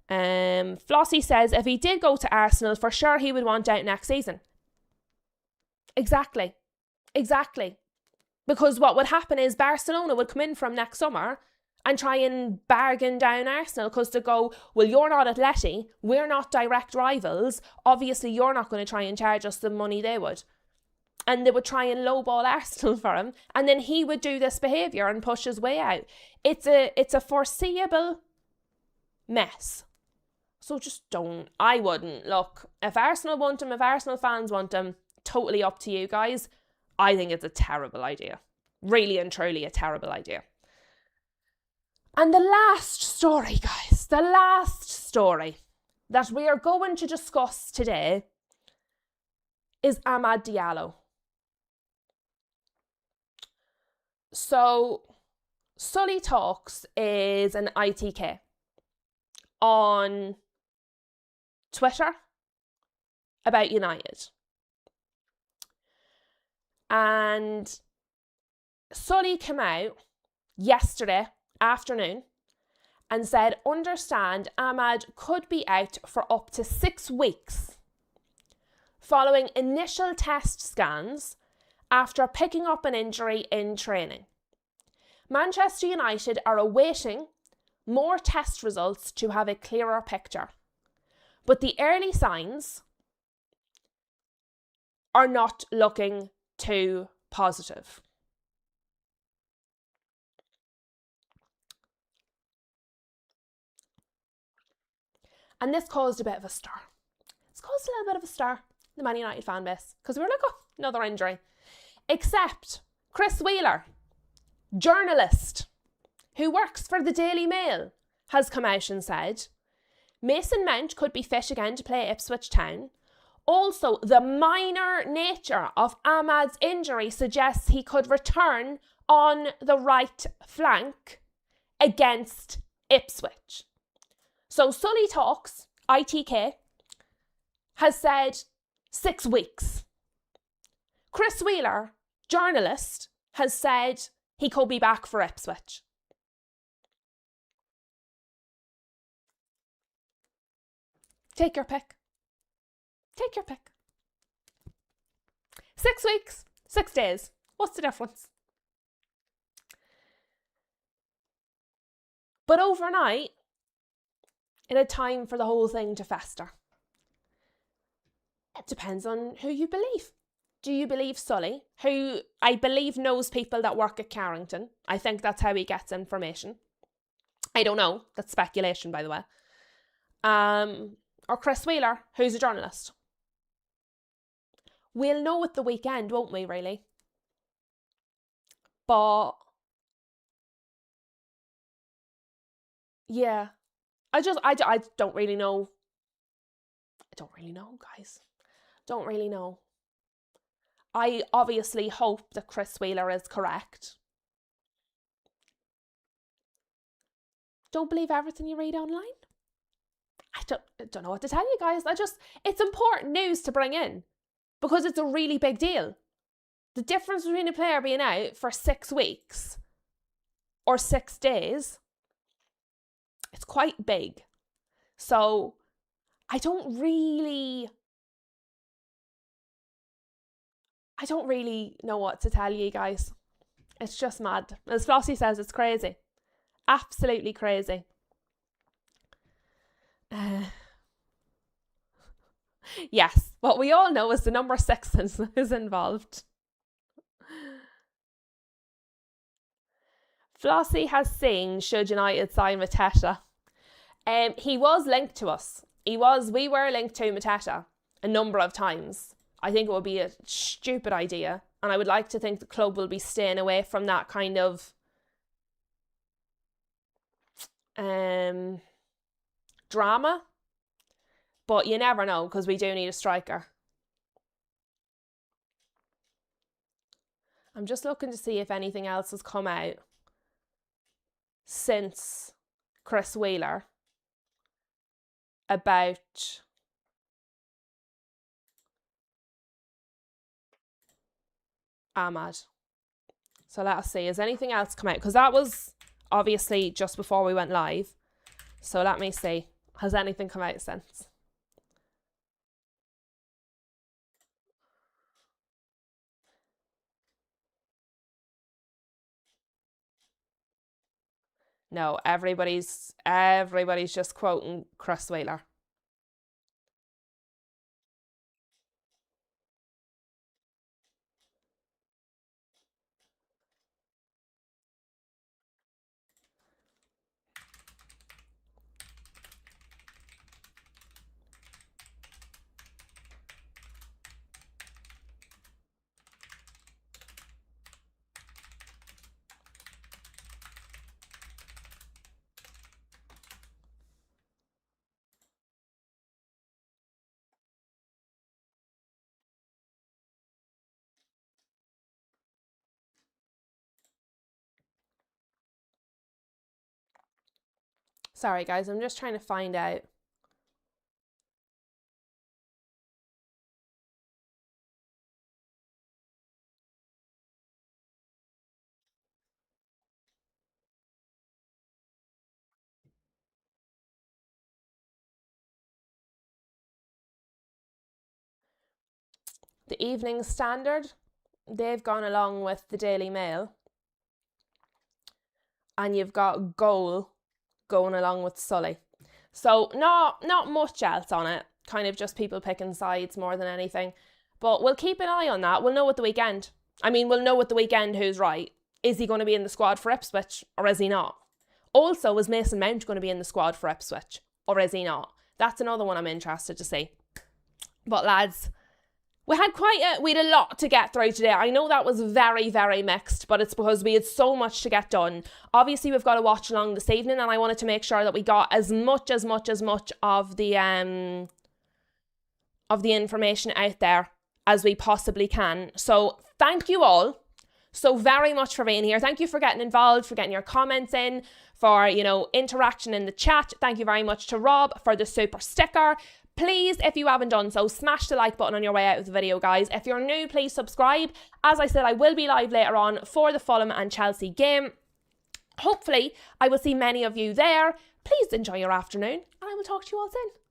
Flossie says, if he did go to Arsenal, for sure he would want out next season. Exactly. Because what would happen is Barcelona would come in from next summer and try and bargain down Arsenal, because to go, well, you're not Atleti, we're not direct rivals, obviously you're not going to try and charge us the money they would. And they would try and lowball Arsenal for him, and then he would do this behaviour and push his way out. It's a foreseeable mess. So just don't. I wouldn't. Look, if Arsenal want him, if Arsenal fans want him, totally up to you guys. I think it's a terrible idea. Really and truly a terrible idea. And the last story, guys, the last story that we are going to discuss today is Amad Diallo. So, Sully Talks is an ITK on Twitter about United. And Sully came out yesterday afternoon and said, understand Amad could be out for up to 6 weeks following initial test scans after picking up an injury in training. Manchester United are awaiting more test results to have a clearer picture, but the early signs are not looking too positive. And this caused a bit of a stir. It's caused a little bit of a stir in the Man United fan base, because we were like, oh, another injury. Except Chris Wheeler, journalist who works for the Daily Mail, has come out and said Mason Mount could be fit again to play Ipswich Town. Also, the minor nature of Amad's injury suggests he could return on the right flank against Ipswich. So Sully Talks, ITK, has said 6 weeks. Chris Wheeler, journalist, has said he could be back for Ipswich. Take your pick. Take your pick. 6 weeks, 6 days. What's the difference? But overnight, it had time for the whole thing to fester. It depends on who you believe. Do you believe Sully, who I believe knows people that work at Carrington? I think that's how he gets information. I don't know. That's speculation, by the way. Or Chris Wheeler, who's a journalist. We'll know at the weekend, won't we, really? But yeah, I don't really know. I don't really know, guys. Don't really know. I obviously hope that Chris Wheeler is correct. Don't believe everything you read online. I don't know what to tell you guys. It's important news to bring in because it's a really big deal. The difference between a player being out for 6 weeks or 6 days, it's quite big. So I don't really know what to tell you guys. It's just mad. As Flossie says, it's crazy. Absolutely crazy. Yes, what we all know is the number 6 is involved. Flossie has seen should United sign Mateta. He was linked to us. We were linked to Mateta a number of times. I think it would be a stupid idea, and I would like to think the club will be staying away from that kind of drama. But you never know, because we do need a striker. I'm just looking to see if anything else has come out since Chris Wheeler about Amad. So let us see, has anything else come out? Because that was obviously just before we went live. So let me see, has anything come out since? No, everybody's just quoting Chris Wheeler. Sorry guys, I'm just trying to find out. The Evening Standard, they've gone along with the Daily Mail. And you've got Goal going along with Sully. So not much else on it. Kind of just people picking sides more than anything. But we'll keep an eye on that. We'll know at the weekend. I mean, we'll know at the weekend who's right. Is he going to be in the squad for Ipswich or is he not? Also, is Mason Mount going to be in the squad for Ipswich or is he not? That's another one I'm interested to see. But lads, we had a lot to get through today. I know that was very, very mixed, but it's because we had so much to get done. Obviously, we've got to watch along this evening, and I wanted to make sure that we got as much of the information out there as we possibly can. So thank you all so very much for being here. Thank you for getting involved, for getting your comments in, for, interaction in the chat. Thank you very much to Rob for the super sticker. Please, if you haven't done so, smash the like button on your way out of the video, guys. If you're new, please subscribe. As I said, I will be live later on for the Fulham and Chelsea game. Hopefully, I will see many of you there. Please enjoy your afternoon, and I will talk to you all soon.